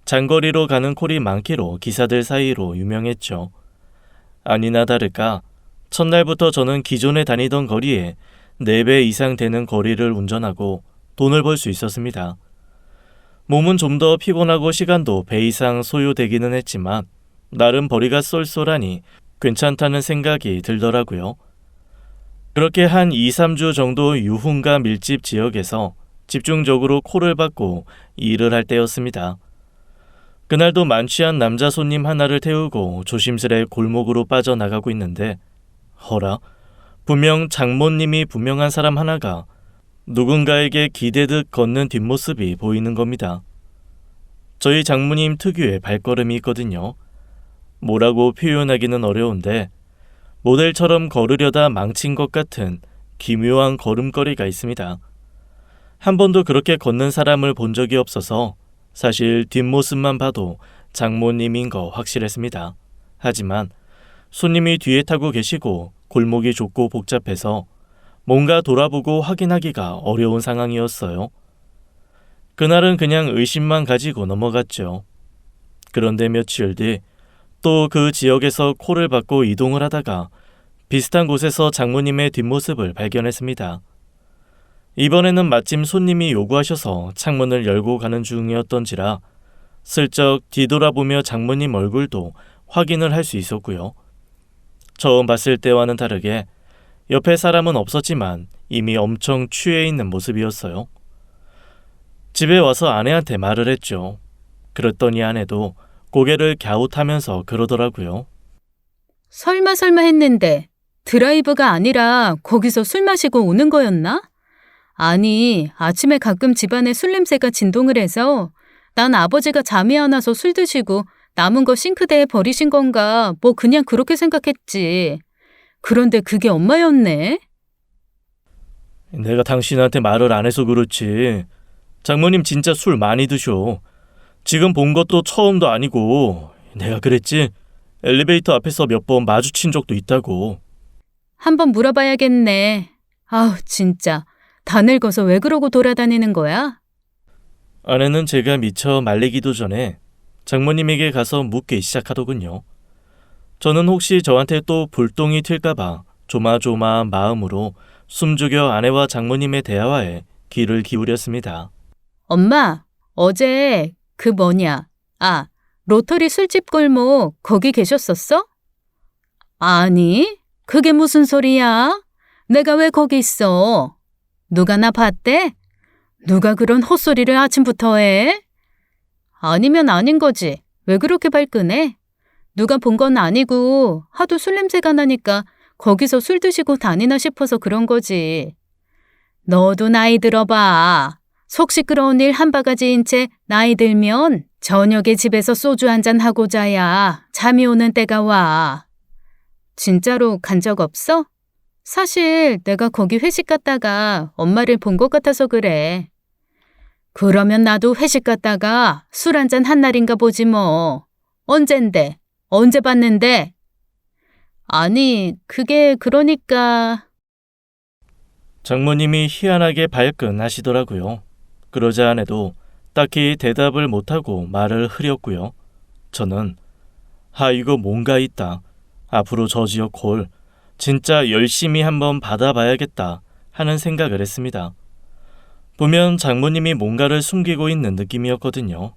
장거리로 가는 콜이 많기로 기사들 사이로 유명했죠. 아니나 다를까 첫날부터 저는 기존에 다니던 거리에 4배 이상 되는 거리를 운전하고 돈을 벌 수 있었습니다. 몸은 좀 더 피곤하고 시간도 배 이상 소요되기는 했지만 나름 벌이가 쏠쏠하니 괜찮다는 생각이 들더라고요. 그렇게 한 2, 3주 정도 유흥가 밀집 지역에서 집중적으로 콜을 받고 일을 할 때였습니다. 그날도 만취한 남자 손님 하나를 태우고 조심스레 골목으로 빠져나가고 있는데 허라, 분명 장모님이 분명한 사람 하나가 누군가에게 기대듯 걷는 뒷모습이 보이는 겁니다. 저희 장모님 특유의 발걸음이 있거든요. 뭐라고 표현하기는 어려운데 모델처럼 걸으려다 망친 것 같은 기묘한 걸음걸이가 있습니다. 한 번도 그렇게 걷는 사람을 본 적이 없어서 사실 뒷모습만 봐도 장모님인 거 확실했습니다. 하지만 손님이 뒤에 타고 계시고 골목이 좁고 복잡해서 뭔가 돌아보고 확인하기가 어려운 상황이었어요. 그날은 그냥 의심만 가지고 넘어갔죠. 그런데 며칠 뒤 또 그 지역에서 콜을 받고 이동을 하다가 비슷한 곳에서 장모님의 뒷모습을 발견했습니다. 이번에는 마침 손님이 요구하셔서 창문을 열고 가는 중이었던지라 슬쩍 뒤돌아보며 장모님 얼굴도 확인을 할 수 있었고요. 처음 봤을 때와는 다르게 옆에 사람은 없었지만 이미 엄청 취해 있는 모습이었어요. 집에 와서 아내한테 말을 했죠. 그랬더니 아내도 고개를 갸웃하면서 그러더라고요. 설마 했는데 드라이브가 아니라 거기서 술 마시고 오는 거였나? 아니, 아침에 가끔 집안에 술 냄새가 진동을 해서 난 아버지가 잠이 안 와서 술 드시고 남은 거 싱크대에 버리신 건가 뭐 그냥 그렇게 생각했지. 그런데 그게 엄마였네? 내가 당신한테 말을 안 해서 그렇지. 장모님 진짜 술 많이 드셔. 지금 본 것도 처음도 아니고 내가 그랬지. 엘리베이터 앞에서 몇 번 마주친 적도 있다고. 한번 물어봐야겠네. 아우 진짜 다 늙어서 왜 그러고 돌아다니는 거야? 아내는 제가 미처 말리기도 전에 장모님에게 가서 묻기 시작하더군요. 저는 혹시 저한테 또 불똥이 튈까봐 조마조마한 마음으로 숨죽여 아내와 장모님의 대화에 귀를 기울였습니다. 엄마, 어제 로터리 술집 골목 거기 계셨었어? 아니, 그게 무슨 소리야? 내가 왜 거기 있어? 누가 나 봤대? 누가 그런 헛소리를 아침부터 해? 아니면 아닌 거지. 왜 그렇게 발끈해? 누가 본 건 아니고 하도 술 냄새가 나니까 거기서 술 드시고 다니나 싶어서 그런 거지. 너도 나이 들어봐. 속 시끄러운 일 한 바가지인 채 나이 들면 저녁에 집에서 소주 한잔 하고 자야 잠이 오는 때가 와. 진짜로 간 적 없어? 사실 내가 거기 회식 갔다가 엄마를 본 것 같아서 그래. 그러면 나도 회식 갔다가 술 한잔 한 날인가 보지 뭐. 언젠데? 언제 봤는데? 아니, 그게 그러니까... 장모님이 희한하게 발끈하시더라고요. 그러자 아내도 딱히 대답을 못하고 말을 흐렸고요. 저는 이거 뭔가 있다. 앞으로 저 지역 콜 진짜 열심히 한번 받아봐야겠다 하는 생각을 했습니다. 보면 장모님이 뭔가를 숨기고 있는 느낌이었거든요.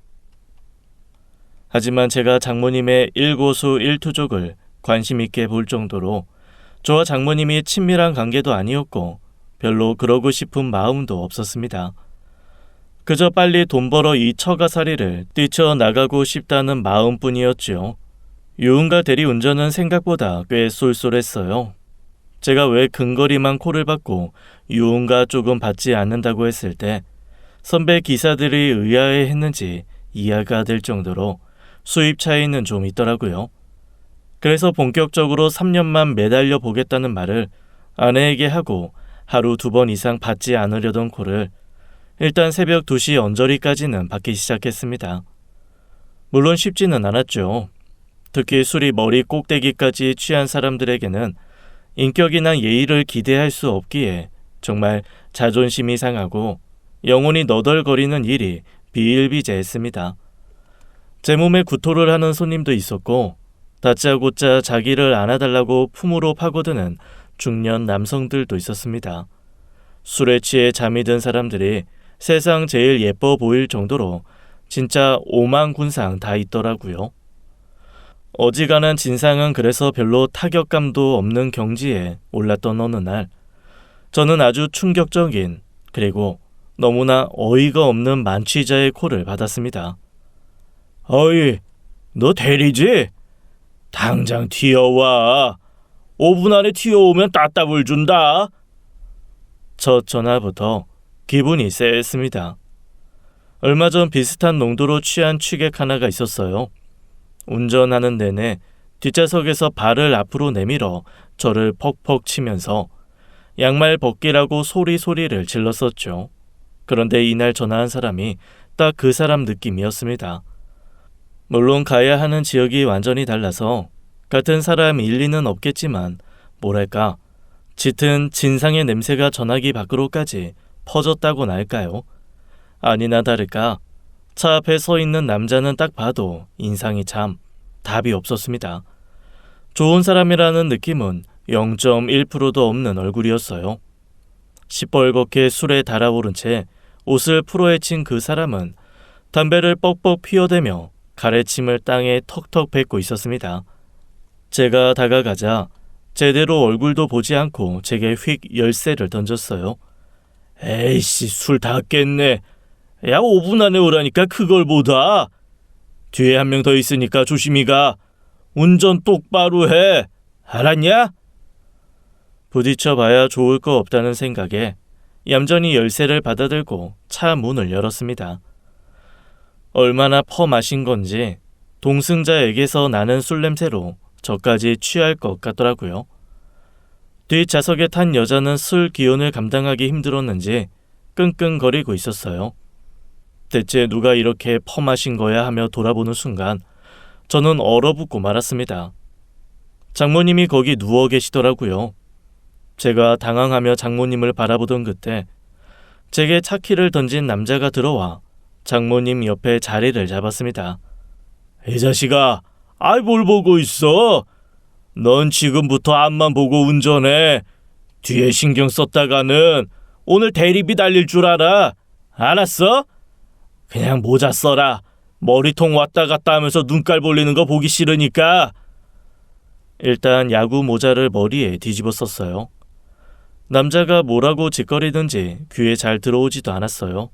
하지만 제가 장모님의 일고수 일투족을 관심 있게 볼 정도로 저와 장모님이 친밀한 관계도 아니었고 별로 그러고 싶은 마음도 없었습니다. 그저 빨리 돈 벌어 이 처가살이를 뛰쳐나가고 싶다는 마음뿐이었죠. 유흥가 대리운전은 생각보다 꽤 쏠쏠했어요. 제가 왜 근거리만 콜을 받고 유흥가 쪽은 받지 않는다고 했을 때 선배 기사들이 의아해했는지 이해가 될 정도로 수입 차이는 좀 있더라고요. 그래서 본격적으로 3년만 매달려 보겠다는 말을 아내에게 하고 하루 2번 이상 받지 않으려던 콜을 일단 새벽 2시 언저리까지는 받기 시작했습니다. 물론 쉽지는 않았죠. 특히 술이 머리 꼭대기까지 취한 사람들에게는 인격이나 예의를 기대할 수 없기에 정말 자존심이 상하고 영혼이 너덜거리는 일이 비일비재했습니다. 제 몸에 구토를 하는 손님도 있었고 다짜고짜 자기를 안아달라고 품으로 파고드는 중년 남성들도 있었습니다. 술에 취해 잠이 든 사람들이 세상 제일 예뻐 보일 정도로 진짜 오만군상 다 있더라고요. 어지간한 진상은 그래서 별로 타격감도 없는 경지에 올랐던 어느 날, 저는 아주 충격적인 그리고 너무나 어이가 없는 만취자의 콜을 받았습니다. 어이, 너 대리지? 당장 튀어와. 5분 안에 튀어오면 따따블 준다. 첫 전화부터 기분이 쎄했습니다. 얼마 전 비슷한 농도로 취한 취객 하나가 있었어요. 운전하는 내내 뒷좌석에서 발을 앞으로 내밀어 저를 퍽퍽 치면서 양말 벗기라고 소리를 질렀었죠. 그런데 이날 전화한 사람이 딱 그 사람 느낌이었습니다. 물론 가야 하는 지역이 완전히 달라서 같은 사람 일리는 없겠지만 뭐랄까 짙은 진상의 냄새가 전화기 밖으로까지 퍼졌다고나 할까요? 아니나 다를까 차 앞에 서 있는 남자는 딱 봐도 인상이 참 답이 없었습니다. 좋은 사람이라는 느낌은 0.1%도 없는 얼굴이었어요. 시뻘겋게 술에 달아오른 채 옷을 풀어헤친 그 사람은 담배를 뻑뻑 피워대며 가래침을 땅에 턱턱 뱉고 있었습니다. 제가 다가가자 제대로 얼굴도 보지 않고 제게 휙 열쇠를 던졌어요. 에이씨, 술 다 깼네. 야, 5분 안에 오라니까 그걸 보다. 뒤에 한 명 더 있으니까 조심히 가. 운전 똑바로 해. 알았냐? 부딪혀봐야 좋을 거 없다는 생각에 얌전히 열쇠를 받아들고 차 문을 열었습니다. 얼마나 퍼마신 건지 동승자에게서 나는 술 냄새로 저까지 취할 것 같더라고요. 뒷좌석에 탄 여자는 술 기운을 감당하기 힘들었는지 끙끙거리고 있었어요. 대체 누가 이렇게 퍼마신 거야 하며 돌아보는 순간 저는 얼어붙고 말았습니다. 장모님이 거기 누워 계시더라고요. 제가 당황하며 장모님을 바라보던 그때 제게 차키를 던진 남자가 들어와 장모님 옆에 자리를 잡았습니다. 이 자식아, 아이 뭘 보고 있어? 넌 지금부터 앞만 보고 운전해. 뒤에 신경 썼다가는 오늘 대리비 날릴 줄 알아. 알았어? 그냥 모자 써라. 머리통 왔다 갔다 하면서 눈깔 벌리는 거 보기 싫으니까. 일단 야구 모자를 머리에 뒤집어 썼어요. 남자가 뭐라고 짓거리든지 귀에 잘 들어오지도 않았어요.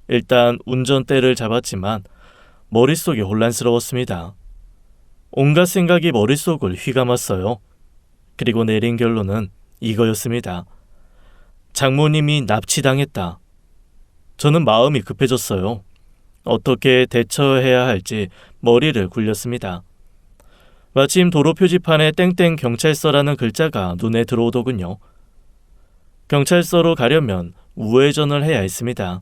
일단 운전대를 잡았지만 머릿속이 혼란스러웠습니다. 온갖 생각이 머릿속을 휘감았어요. 그리고 내린 결론은 이거였습니다. 장모님이 납치당했다. 저는 마음이 급해졌어요. 어떻게 대처해야 할지 머리를 굴렸습니다. 마침 도로 표지판에 땡땡 경찰서라는 글자가 눈에 들어오더군요. 경찰서로 가려면 우회전을 해야 했습니다.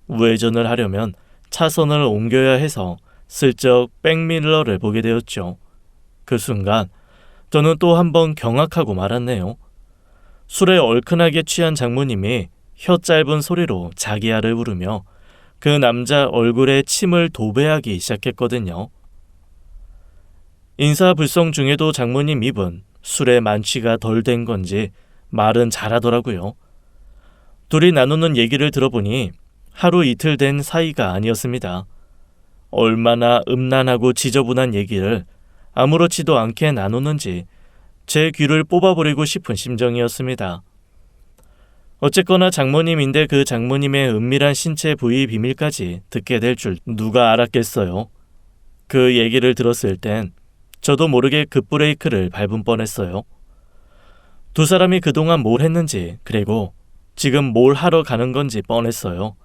우회전을 하려면 차선을 옮겨야 해서 슬쩍 백밀러를 보게 되었죠. 그 순간 저는 또 한 번 경악하고 말았네요. 술에 얼큰하게 취한 장모님이 혀 짧은 소리로 자기야를 부르며 그 남자 얼굴에 침을 도배하기 시작했거든요. 인사불성 중에도 장모님 입은 술에 만취가 덜 된 건지 말은 잘하더라고요. 둘이 나누는 얘기를 들어보니 하루 이틀 된 사이가 아니었습니다. 얼마나 음란하고 지저분한 얘기를 아무렇지도 않게 나누는지 제 귀를 뽑아버리고 싶은 심정이었습니다. 어쨌거나 장모님인데 그 장모님의 은밀한 신체 부위 비밀까지 듣게 될 줄 누가 알았겠어요. 그 얘기를 들었을 땐 저도 모르게 급브레이크를 밟은 뻔했어요. 두 사람이 그동안 뭘 했는지 그리고 지금 뭘 하러 가는 건지 뻔했어요.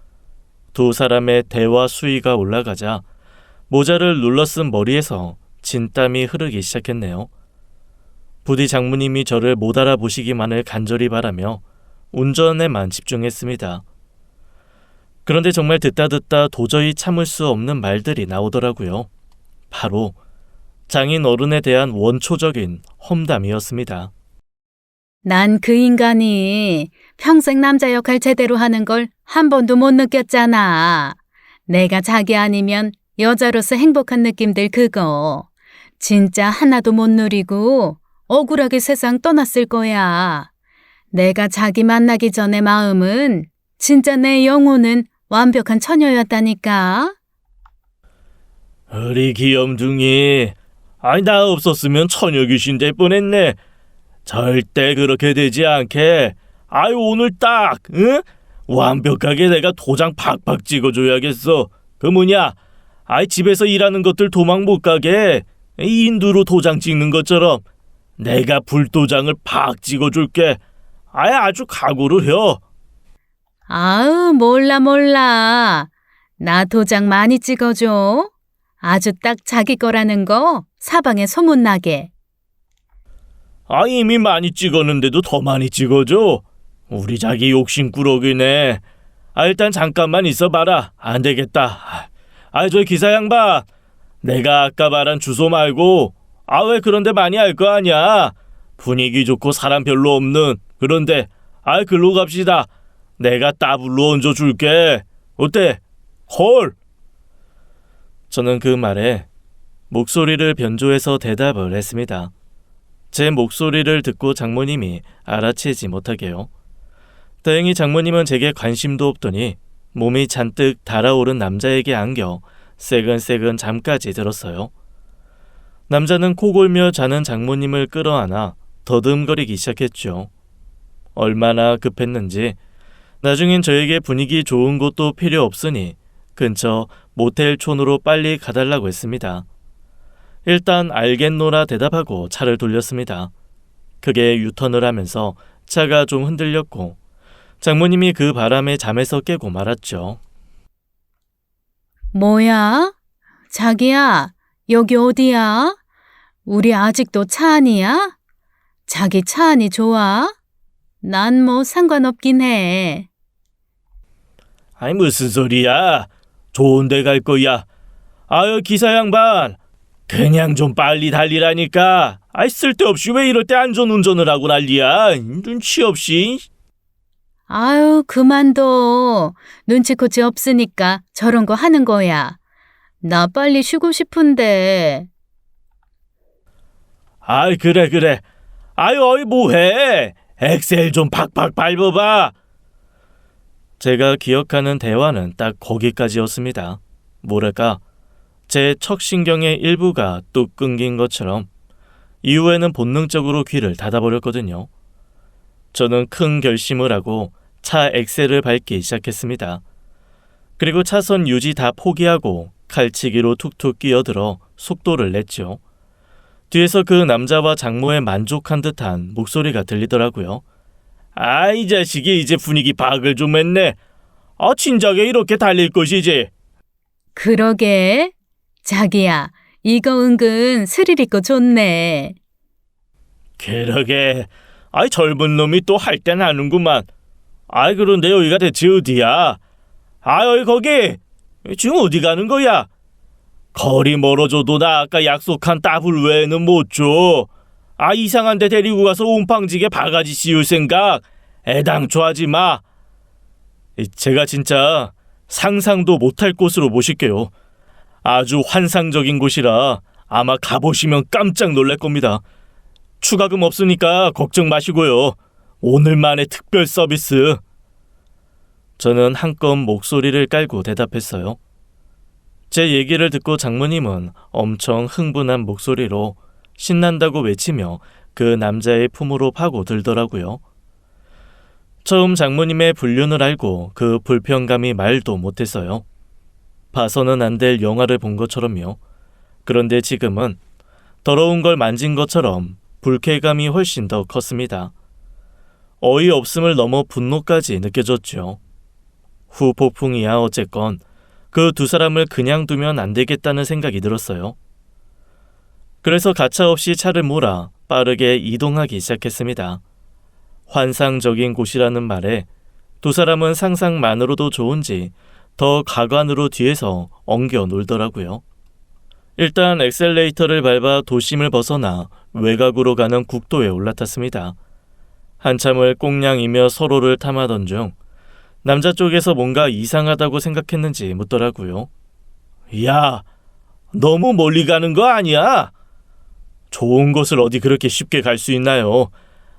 두 사람의 대화 수위가 올라가자 모자를 눌러 쓴 머리에서 진땀이 흐르기 시작했네요. 부디 장모님이 저를 못 알아보시기만을 간절히 바라며 운전에만 집중했습니다. 그런데 정말 듣다 도저히 참을 수 없는 말들이 나오더라고요. 바로 장인 어른에 대한 원초적인 험담이었습니다. 난 그 인간이 평생 남자 역할 제대로 하는 걸 한 번도 못 느꼈잖아. 내가 자기 아니면 여자로서 행복한 느낌들 그거. 진짜 하나도 못 누리고 억울하게 세상 떠났을 거야. 내가 자기 만나기 전에 마음은 진짜 내 영혼은 완벽한 처녀였다니까. 우리 귀염둥이. 아니 나 없었으면 처녀 귀신 될 뻔했네. 절대 그렇게 되지 않게. 아유 오늘 딱 응? 완벽하게 내가 도장 팍팍 찍어줘야겠어. 그 뭐냐? 아이 집에서 일하는 것들 도망 못 가게 인두로 도장 찍는 것처럼 내가 불도장을 팍 찍어줄게. 아예 아주 각오를 해. 아우, 몰라. 나 도장 많이 찍어줘. 아주 딱 자기 거라는 거 사방에 소문나게. 아 이미 많이 찍었는데도 더 많이 찍어줘. 우리 자기 욕심꾸러기네. 아 일단 잠깐만 있어봐라. 안 되겠다. 아 저 기사 양반. 내가 아까 말한 주소 말고 아 왜 그런데 많이 알 거 아니야. 분위기 좋고 사람 별로 없는 그런데 아 글로 갑시다. 내가 따블로 얹어줄게. 어때? 콜. 저는 그 말에 목소리를 변조해서 대답을 했습니다. 제 목소리를 듣고 장모님이 알아채지 못하게요. 다행히 장모님은 제게 관심도 없더니 몸이 잔뜩 달아오른 남자에게 안겨 새근새근 잠까지 들었어요. 남자는 코골며 자는 장모님을 끌어안아 더듬거리기 시작했죠. 얼마나 급했는지 나중엔 저에게 분위기 좋은 곳도 필요 없으니 근처 모텔촌으로 빨리 가달라고 했습니다. 일단 알겠노라 대답하고 차를 돌렸습니다. 크게 유턴을 하면서 차가 좀 흔들렸고 장모님이 그 바람에 잠에서 깨고 말았죠. 뭐야? 자기야, 여기 어디야? 우리 아직도 차 안이야? 자기 차 안이 좋아? 난 뭐 상관없긴 해. 아니 무슨 소리야? 좋은 데 갈 거야. 아유 기사 양반. 그냥 좀 빨리 달리라니까. 아이 쓸데없이 왜 이럴 때 안전운전을 하고 난리야. 눈치 없이. 아유, 그만둬. 눈치코치 없으니까 저런 거 하는 거야. 나 빨리 쉬고 싶은데. 아이 그래. 아유 어이 뭐해. 엑셀 좀 팍팍 밟아봐. 제가 기억하는 대화는 딱 거기까지였습니다. 뭐랄까 제 척신경의 일부가 뚝 끊긴 것처럼 이후에는 본능적으로 귀를 닫아버렸거든요. 저는 큰 결심을 하고 차 엑셀을 밟기 시작했습니다. 그리고 차선 유지 다 포기하고 칼치기로 툭툭 끼어들어 속도를 냈죠. 뒤에서 그 남자와 장모의 만족한 듯한 목소리가 들리더라고요. 아, 이 자식이 이제 분위기 파악을 좀 했네. 아, 진작에 이렇게 달릴 것이지. 그러게. 자기야, 이거 은근 스릴 있고 좋네. 그러게. 아이, 젊은 놈이 또 할 땐 하는구만. 아이, 그런데 여기가 대체 어디야? 아, 여기 거기. 지금 어디 가는 거야? 거리 멀어져도 나 아까 약속한 따블 외에는 못 줘. 아, 이상한 데 데리고 가서 옴팡지게 바가지 씌울 생각 애당초 하지 마. 제가 진짜 상상도 못할 곳으로 모실게요. 아주 환상적인 곳이라 아마 가보시면 깜짝 놀랄 겁니다. 추가금 없으니까 걱정 마시고요. 오늘만의 특별 서비스. 저는 한껏 목소리를 깔고 대답했어요. 제 얘기를 듣고 장모님은 엄청 흥분한 목소리로 신난다고 외치며 그 남자의 품으로 파고들더라고요. 처음 장모님의 불륜을 알고 그 불편감이 말도 못했어요. 봐서는 안 될 영화를 본 것처럼요. 그런데 지금은 더러운 걸 만진 것처럼 불쾌감이 훨씬 더 컸습니다. 어이없음을 넘어 분노까지 느껴졌죠. 후폭풍이야 어쨌건 그 두 사람을 그냥 두면 안 되겠다는 생각이 들었어요. 그래서 가차없이 차를 몰아 빠르게 이동하기 시작했습니다. 환상적인 곳이라는 말에 두 사람은 상상만으로도 좋은지 더 가관으로 뒤에서 엉겨 놀더라고요. 일단 엑셀레이터를 밟아 도심을 벗어나 외곽으로 가는 국도에 올라탔습니다. 한참을 꽁냥이며 서로를 탐하던 중 남자 쪽에서 뭔가 이상하다고 생각했는지 묻더라고요. 야, 너무 멀리 가는 거 아니야? 좋은 곳을 어디 그렇게 쉽게 갈 수 있나요?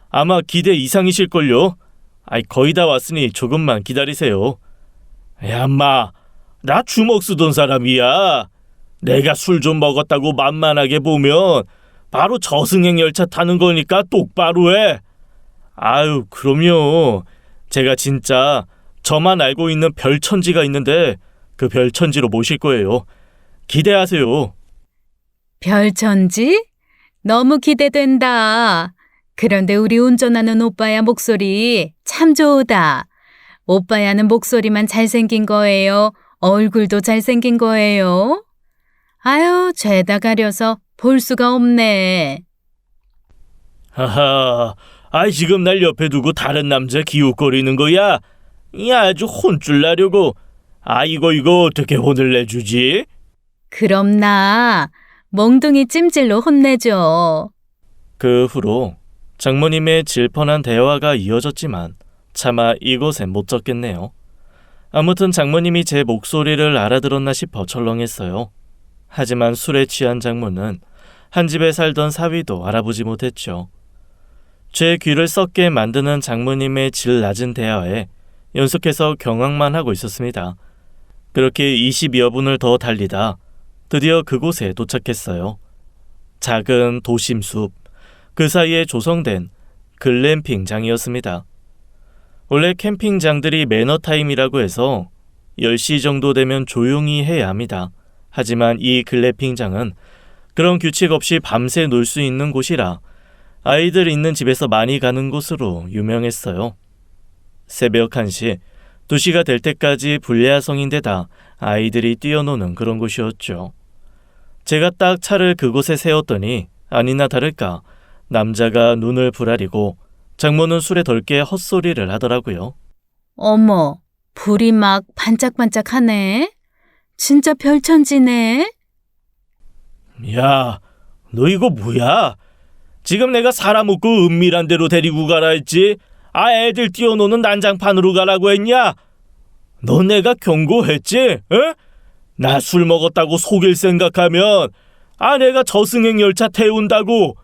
아마 기대 이상이실걸요? 거의 다 왔으니 조금만 기다리세요. 야, 인마, 나 주먹 쓰던 사람이야. 내가 술 좀 먹었다고 만만하게 보면 바로 저승행 열차 타는 거니까 똑바로 해. 아유, 그럼요. 제가 진짜 저만 알고 있는 별천지가 있는데 그 별천지로 모실 거예요. 기대하세요. 별천지? 너무 기대된다. 그런데 우리 운전하는 오빠야 목소리 참 좋다. 오빠야는 목소리만 잘생긴 거예요? 얼굴도 잘생긴 거예요? 아유, 죄다 가려서 볼 수가 없네. 하하, 지금 날 옆에 두고 다른 남자 기웃거리는 거야? 아주 혼쭐 나려고. 이거 어떻게 혼을 내주지? 그럼 나 몽둥이 찜질로 혼내줘. 그 후로 장모님의 질펀한 대화가 이어졌지만 차마 이곳에 못 적겠네요. 아무튼 장모님이 제 목소리를 알아들었나 싶어 철렁했어요. 하지만 술에 취한 장모는 한 집에 살던 사위도 알아보지 못했죠. 제 귀를 썩게 만드는 장모님의 질 낮은 대화에 연속해서 경악만 하고 있었습니다. 그렇게 20여 분을 더 달리다 드디어 그곳에 도착했어요. 작은 도심숲, 그 사이에 조성된 글램핑장이었습니다. 원래 캠핑장들이 매너타임이라고 해서 10시 정도 되면 조용히 해야 합니다. 하지만 이 글램핑장은 그런 규칙 없이 밤새 놀 수 있는 곳이라 아이들 있는 집에서 많이 가는 곳으로 유명했어요. 새벽 1시, 2시가 될 때까지 불야성인데다 아이들이 뛰어노는 그런 곳이었죠. 제가 딱 차를 그곳에 세웠더니 아니나 다를까 남자가 눈을 부라리고 장모는 술에 덜게 헛소리를 하더라고요. 어머, 불이 막 반짝반짝하네. 진짜 별천지네. 야, 너 이거 뭐야? 지금 내가 사람 없고 은밀한 데로 데리고 가라 했지? 애들 뛰어노는 난장판으로 가라고 했냐? 너 내가 경고했지? 에? 나 술 먹었다고 속일 생각하면 내가 저승행 열차 태운다고.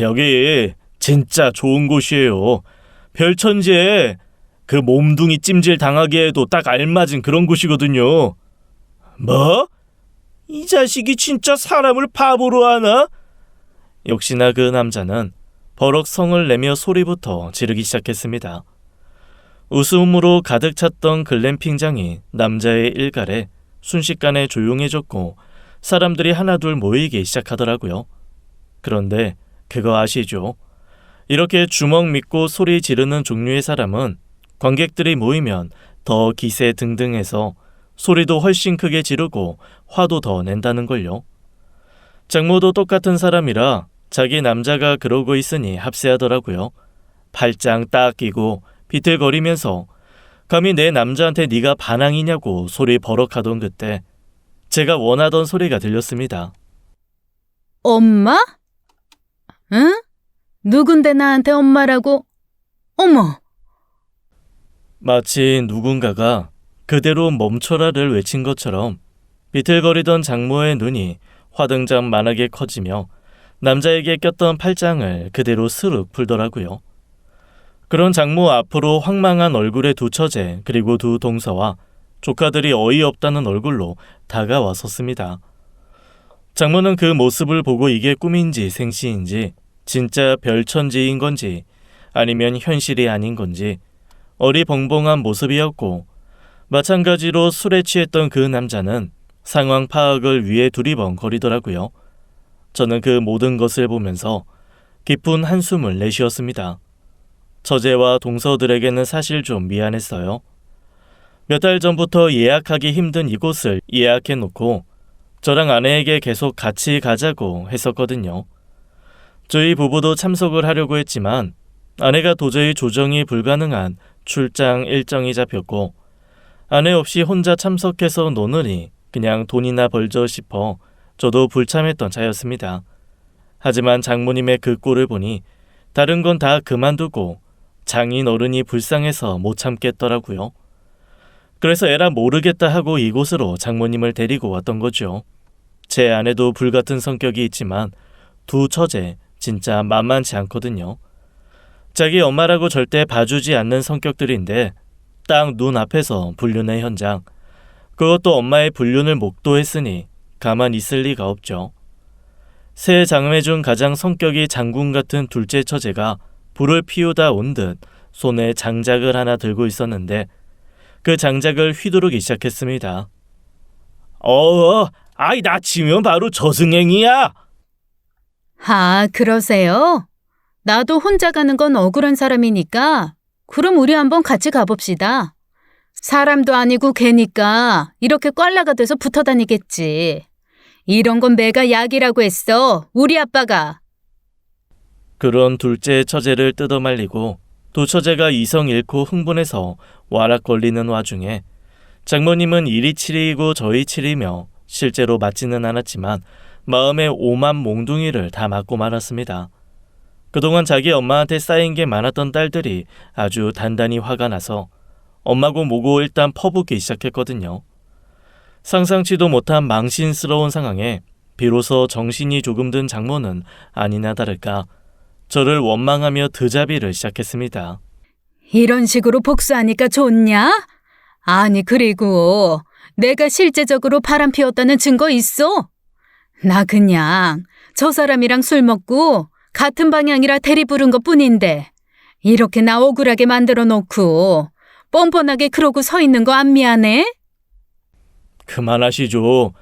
여기 진짜 좋은 곳이에요. 별천지에 그 몸뚱이 찜질 당하기에도 딱 알맞은 그런 곳이거든요. 뭐? 이 자식이 진짜 사람을 바보로 하나? 역시나 그 남자는 버럭 성을 내며 소리부터 지르기 시작했습니다. 웃음으로 가득 찼던 글램핑장이 남자의 일갈에 순식간에 조용해졌고 사람들이 하나둘 모이기 시작하더라고요. 그런데 그거 아시죠? 이렇게 주먹 믿고 소리 지르는 종류의 사람은 관객들이 모이면 더 기세등등해서 소리도 훨씬 크게 지르고 화도 더 낸다는 걸요. 장모도 똑같은 사람이라 자기 남자가 그러고 있으니 합세하더라고요. 팔짱 딱 끼고 비틀거리면서 감히 내 남자한테 네가 반항이냐고 소리 버럭하던 그때 제가 원하던 소리가 들렸습니다. 엄마? 응? 누군데 나한테 엄마라고? 어머! 마치 누군가가 그대로 멈춰라를 외친 것처럼 비틀거리던 장모의 눈이 화등잔만하게 커지며 남자에게 꼈던 팔짱을 그대로 스륵 풀더라고요. 그런 장모 앞으로 황망한 얼굴의 두 처제 그리고 두 동서와 조카들이 어이없다는 얼굴로 다가와 섰습니다. 장모는 그 모습을 보고 이게 꿈인지 생시인지 진짜 별천지인 건지 아니면 현실이 아닌 건지 어리벙벙한 모습이었고 마찬가지로 술에 취했던 그 남자는 상황 파악을 위해 두리번거리더라고요. 저는 그 모든 것을 보면서 깊은 한숨을 내쉬었습니다. 처제와 동서들에게는 사실 좀 미안했어요. 몇 달 전부터 예약하기 힘든 이곳을 예약해놓고 저랑 아내에게 계속 같이 가자고 했었거든요. 저희 부부도 참석을 하려고 했지만 아내가 도저히 조정이 불가능한 출장 일정이 잡혔고 아내 없이 혼자 참석해서 노느니 그냥 돈이나 벌죠 싶어 저도 불참했던 차였습니다. 하지만 장모님의 그 꼴을 보니 다른 건 다 그만두고 장인 어른이 불쌍해서 못 참겠더라고요. 그래서 에라 모르겠다 하고 이곳으로 장모님을 데리고 왔던 거죠. 제 아내도 불같은 성격이 있지만 두 처제 진짜 만만치 않거든요. 자기 엄마라고 절대 봐주지 않는 성격들인데 딱 눈앞에서 불륜의 현장, 그것도 엄마의 불륜을 목도했으니 가만 있을 리가 없죠. 세 장매 중 가장 성격이 장군 같은 둘째 처제가 불을 피우다 온 듯 손에 장작을 하나 들고 있었는데 그 장작을 휘두르기 시작했습니다. 아이 나치면 바로 저승행이야. 아, 그러세요? 나도 혼자 가는 건 억울한 사람이니까 그럼 우리 한번 같이 가봅시다. 사람도 아니고 개니까 이렇게 꽐라가 돼서 붙어 다니겠지. 이런 건 내가 약이라고 했어. 우리 아빠가. 그런 둘째 처제를 뜯어말리고 두 처제가 이성 잃고 흥분해서 와락거리는 와중에 장모님은 이리 치리이고 저리 치리며 실제로 맞지는 않았지만 마음에 오만 몽둥이를 다 맞고 말았습니다. 그동안 자기 엄마한테 쌓인 게 많았던 딸들이 아주 단단히 화가 나서 엄마고 뭐고 일단 퍼붓기 시작했거든요. 상상치도 못한 망신스러운 상황에 비로소 정신이 조금 든 장모는 아니나 다를까 저를 원망하며 드자비를 시작했습니다. 이런 식으로 복수하니까 좋냐? 아니, 그리고 내가 실제적으로 바람 피웠다는 증거 있어? 나 그냥 저 사람이랑 술 먹고 같은 방향이라 대리 부른 것 뿐인데 이렇게 나 억울하게 만들어 놓고 뻔뻔하게 그러고 서 있는 거 안 미안해? 그만하시죠.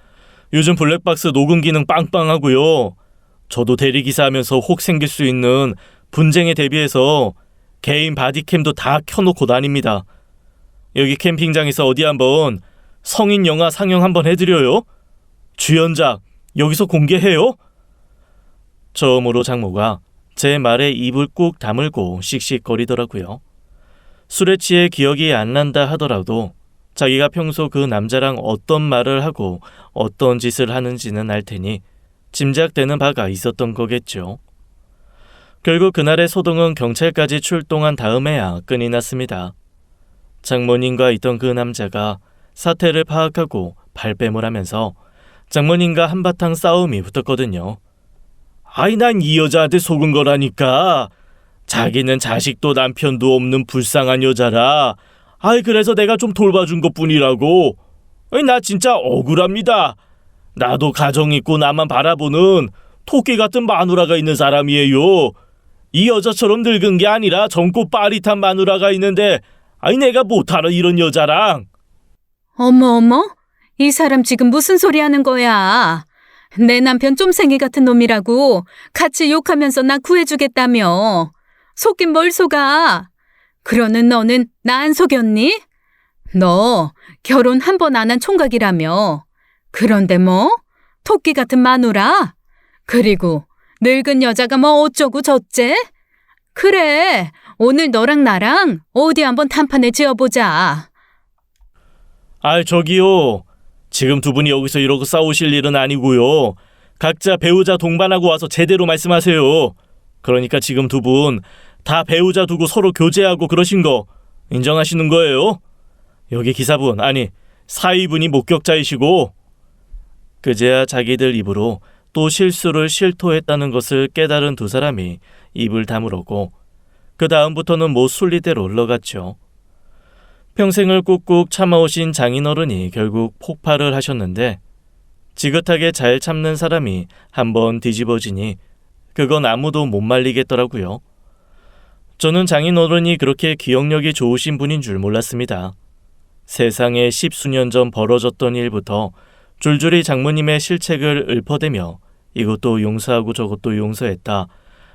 요즘 블랙박스 녹음 기능 빵빵하고요. 저도 대리기사 하면서 혹 생길 수 있는 분쟁에 대비해서 개인 바디캠도 다 켜놓고 다닙니다. 여기 캠핑장에서 어디 한번 성인 영화 상영 한번 해드려요? 주연작 여기서 공개해요? 처음으로 장모가 제 말에 입을 꾹 다물고 씩씩거리더라고요. 술에 취해 기억이 안 난다 하더라도 자기가 평소 그 남자랑 어떤 말을 하고 어떤 짓을 하는지는 알 테니 짐작되는 바가 있었던 거겠죠. 결국 그날의 소동은 경찰까지 출동한 다음에야 끈이 났습니다. 장모님과 있던 그 남자가 사태를 파악하고 발뺌을 하면서 장모님과 한바탕 싸움이 붙었거든요. 아이 난 이 여자한테 속은 거라니까. 자기는 자식도 남편도 없는 불쌍한 여자라. 아이 그래서 내가 좀 돌봐준 것뿐이라고. 나 진짜 억울합니다. 나도 가정 있고 나만 바라보는 토끼 같은 마누라가 있는 사람이에요. 이 여자처럼 늙은 게 아니라 젊고 빠릿한 마누라가 있는데 아니 내가 못하는 이런 여자랑. 어머, 이 사람 지금 무슨 소리 하는 거야? 내 남편 쫌생이 같은 놈이라고 같이 욕하면서 나 구해주겠다며. 속긴 뭘 속아? 그러는 너는 나 안 속였니? 너 결혼 한 번 안 한 총각이라며. 그런데 뭐? 토끼 같은 마누라? 그리고 늙은 여자가 뭐 어쩌고 저쩌? 그래, 오늘 너랑 나랑 어디 한번 단판에 지어보자. 아이 저기요. 지금 두 분이 여기서 이러고 싸우실 일은 아니고요. 각자 배우자 동반하고 와서 제대로 말씀하세요. 그러니까 지금 두 분 다 배우자 두고 서로 교제하고 그러신 거 인정하시는 거예요? 여기 기사분, 아니 사위분이 목격자이시고. 그제야 자기들 입으로 또 실수를 실토했다는 것을 깨달은 두 사람이 입을 다물었고 그 다음부터는 뭐 순리대로 흘러갔죠. 평생을 꾹꾹 참아오신 장인어른이 결국 폭발을 하셨는데 지긋하게 잘 참는 사람이 한번 뒤집어지니 그건 아무도 못 말리겠더라고요. 저는 장인어른이 그렇게 기억력이 좋으신 분인 줄 몰랐습니다. 세상에 10수년 전 벌어졌던 일부터 줄줄이 장모님의 실책을 읊어대며 이것도 용서하고 저것도 용서했다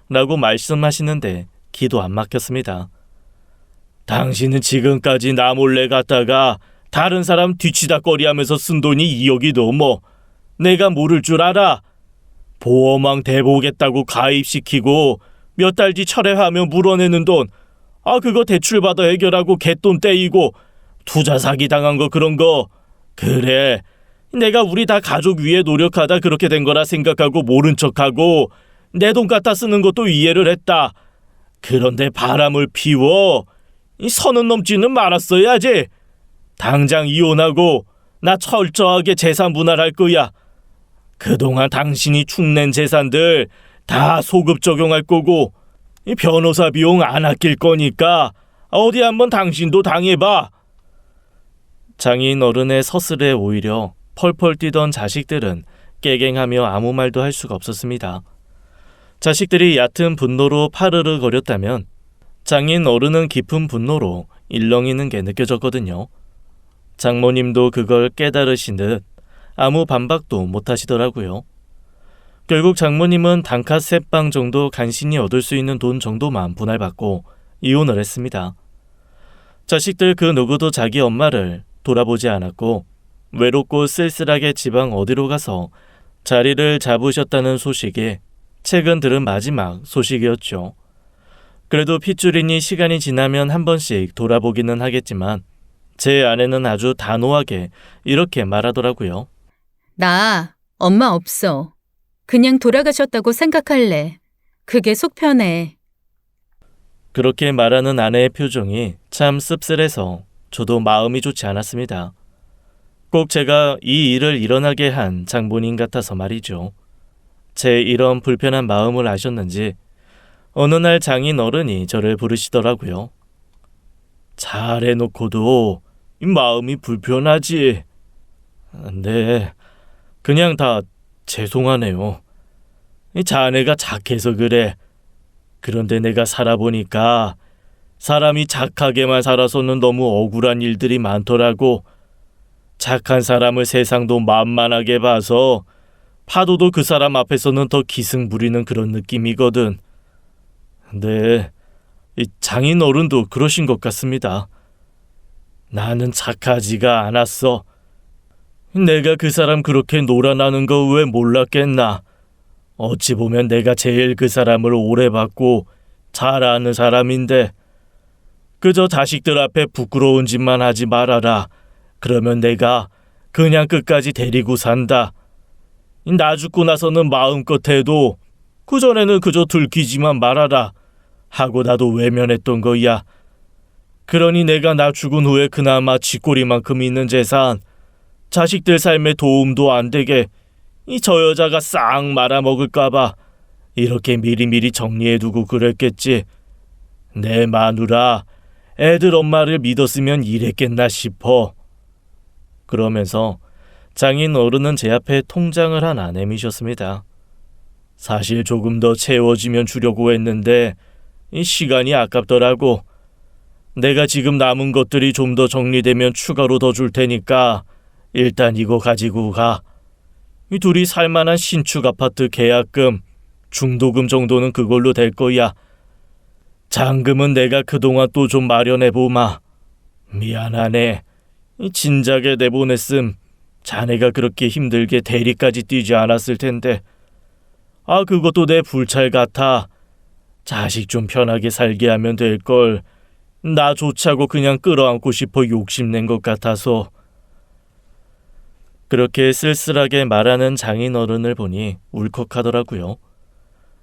라고 말씀하시는데 기도 안 막혔습니다. 당신은 지금까지 나 몰래 갔다가 다른 사람 뒤치다꺼리하면서 쓴 돈이 2억이 넘어. 내가 모를 줄 알아? 보험왕 대보겠다고 가입시키고 몇 달 뒤 철회하면 물어내는 돈, 그거 대출받아 해결하고 갯돈 떼이고 투자 사기 당한 거 그런 거. 그래, 내가 우리 다 가족 위해 노력하다 그렇게 된 거라 생각하고 모른 척하고 내 돈 갖다 쓰는 것도 이해를 했다. 그런데 바람을 피워 이 선은 넘지는 말았어야지. 당장 이혼하고 나 철저하게 재산 분할할 거야. 그동안 당신이 축낸 재산들 다 소급 적용할 거고 이 변호사 비용 안 아낄 거니까 어디 한번 당신도 당해봐. 장인 어른의 서슬에 오히려 펄펄 뛰던 자식들은 깨갱하며 아무 말도 할 수가 없었습니다. 자식들이 얕은 분노로 파르르 거렸다면 장인 어른은 깊은 분노로 일렁이는 게 느껴졌거든요. 장모님도 그걸 깨달으신 듯 아무 반박도 못하시더라고요. 결국 장모님은 단카 3방 정도 간신히 얻을 수 있는 돈 정도만 분할받고 이혼을 했습니다. 자식들 그 누구도 자기 엄마를 돌아보지 않았고 외롭고 쓸쓸하게 지방 어디로 가서 자리를 잡으셨다는 소식이 최근 들은 마지막 소식이었죠. 그래도 핏줄이니 시간이 지나면 한 번씩 돌아보기는 하겠지만 제 아내는 아주 단호하게 이렇게 말하더라고요. 나 엄마 없어. 그냥 돌아가셨다고 생각할래. 그게 속 편해. 그렇게 말하는 아내의 표정이 참 씁쓸해서 저도 마음이 좋지 않았습니다. 꼭 제가 이 일을 일어나게 한 장모님 같아서 말이죠. 제 이런 불편한 마음을 아셨는지 어느 날 장인 어른이 저를 부르시더라고요. 잘해놓고도 이 마음이 불편하지. 네, 그냥 다 죄송하네요. 이 자네가 착해서 그래. 그런데 내가 살아보니까 사람이 착하게만 살아서는 너무 억울한 일들이 많더라고. 착한 사람을 세상도 만만하게 봐서 파도도 그 사람 앞에서는 더 기승 부리는 그런 느낌이거든. 네, 이 장인 어른도 그러신 것 같습니다. 나는 착하지가 않았어. 내가 그 사람 그렇게 놀아나는 거 왜 몰랐겠나. 어찌 보면 내가 제일 그 사람을 오래 봤고 잘 아는 사람인데 그저 자식들 앞에 부끄러운 짓만 하지 말아라. 그러면 내가 그냥 끝까지 데리고 산다. 나 죽고 나서는 마음껏 해도 그전에는 그저 들키지만 말아라 하고 나도 외면했던 거야. 그러니 내가 나 죽은 후에 그나마 쥐꼬리만큼 있는 재산, 자식들 삶에 도움도 안 되게 이 저 여자가 싹 말아먹을까봐 이렇게 미리미리 정리해두고 그랬겠지. 내 마누라 애들 엄마를 믿었으면 이랬겠나 싶어. 그러면서 장인 어른은 제 앞에 통장을 하나 내미셨습니다. 사실 조금 더 채워지면 주려고 했는데 이 시간이 아깝더라고. 내가 지금 남은 것들이 좀 더 정리되면 추가로 더 줄 테니까 일단 이거 가지고 가. 이 둘이 살만한 신축 아파트 계약금, 중도금 정도는 그걸로 될 거야. 잔금은 내가 그동안 또 좀 마련해보마. 미안하네. 진작에 내보냈음 자네가 그렇게 힘들게 대리까지 뛰지 않았을 텐데. 아, 그것도 내 불찰 같아. 자식 좀 편하게 살게 하면 될걸. 나 좋자고 그냥 끌어안고 싶어 욕심낸 것 같아서. 그렇게 쓸쓸하게 말하는 장인 어른을 보니 울컥하더라고요.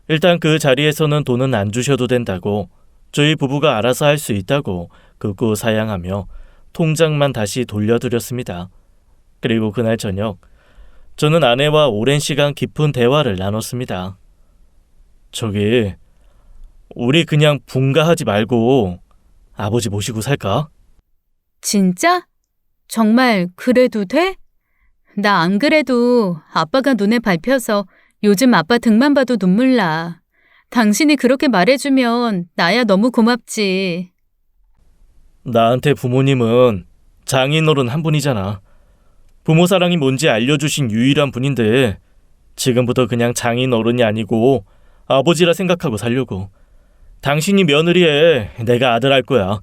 일단 그 자리에서는 돈은 안 주셔도 된다고, 저희 부부가 알아서 할 수 있다고 극구 사양하며 통장만 다시 돌려드렸습니다. 그리고 그날 저녁, 저는 아내와 오랜 시간 깊은 대화를 나눴습니다. 저기, 우리 그냥 분가하지 말고 아버지 모시고 살까? 진짜? 정말 그래도 돼? 나 안 그래도 아빠가 눈에 밟혀서 요즘 아빠 등만 봐도 눈물 나. 당신이 그렇게 말해주면 나야 너무 고맙지. 나한테 부모님은 장인어른 한 분이잖아. 부모 사랑이 뭔지 알려주신 유일한 분인데 지금부터 그냥 장인어른이 아니고 아버지라 생각하고 살려고. 당신이 며느리에 내가 아들 할 거야.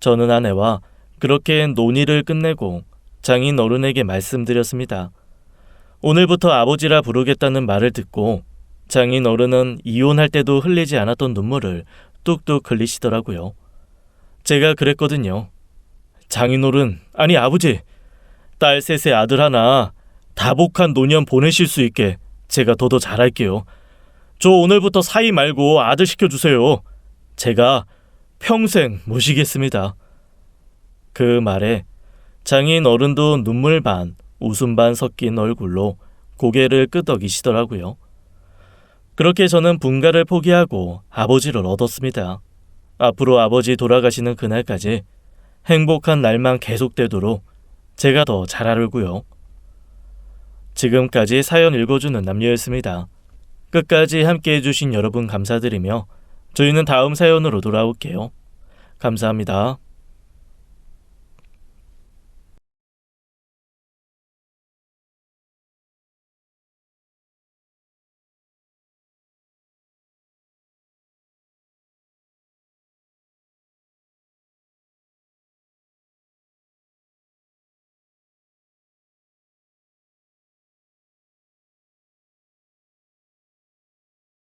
저는 아내와 그렇게 논의를 끝내고 장인 어른에게 말씀드렸습니다. 오늘부터 아버지라 부르겠다는 말을 듣고 장인 어른은 이혼할 때도 흘리지 않았던 눈물을 뚝뚝 흘리시더라고요. 제가 그랬거든요. 장인 어른, 아니 아버지, 딸 셋의 아들 하나 다복한 노년 보내실 수 있게 제가 더더 잘할게요. 저 오늘부터 사위 말고 아들 시켜주세요. 제가 평생 모시겠습니다. 그 말에 장인 어른도 눈물 반, 웃음 반 섞인 얼굴로 고개를 끄덕이시더라고요. 그렇게 저는 분가를 포기하고 아버지를 얻었습니다. 앞으로 아버지 돌아가시는 그날까지 행복한 날만 계속되도록 제가 더 잘 알고요. 지금까지 사연 읽어주는 남녀였습니다. 끝까지 함께 해주신 여러분 감사드리며 저희는 다음 사연으로 돌아올게요. 감사합니다.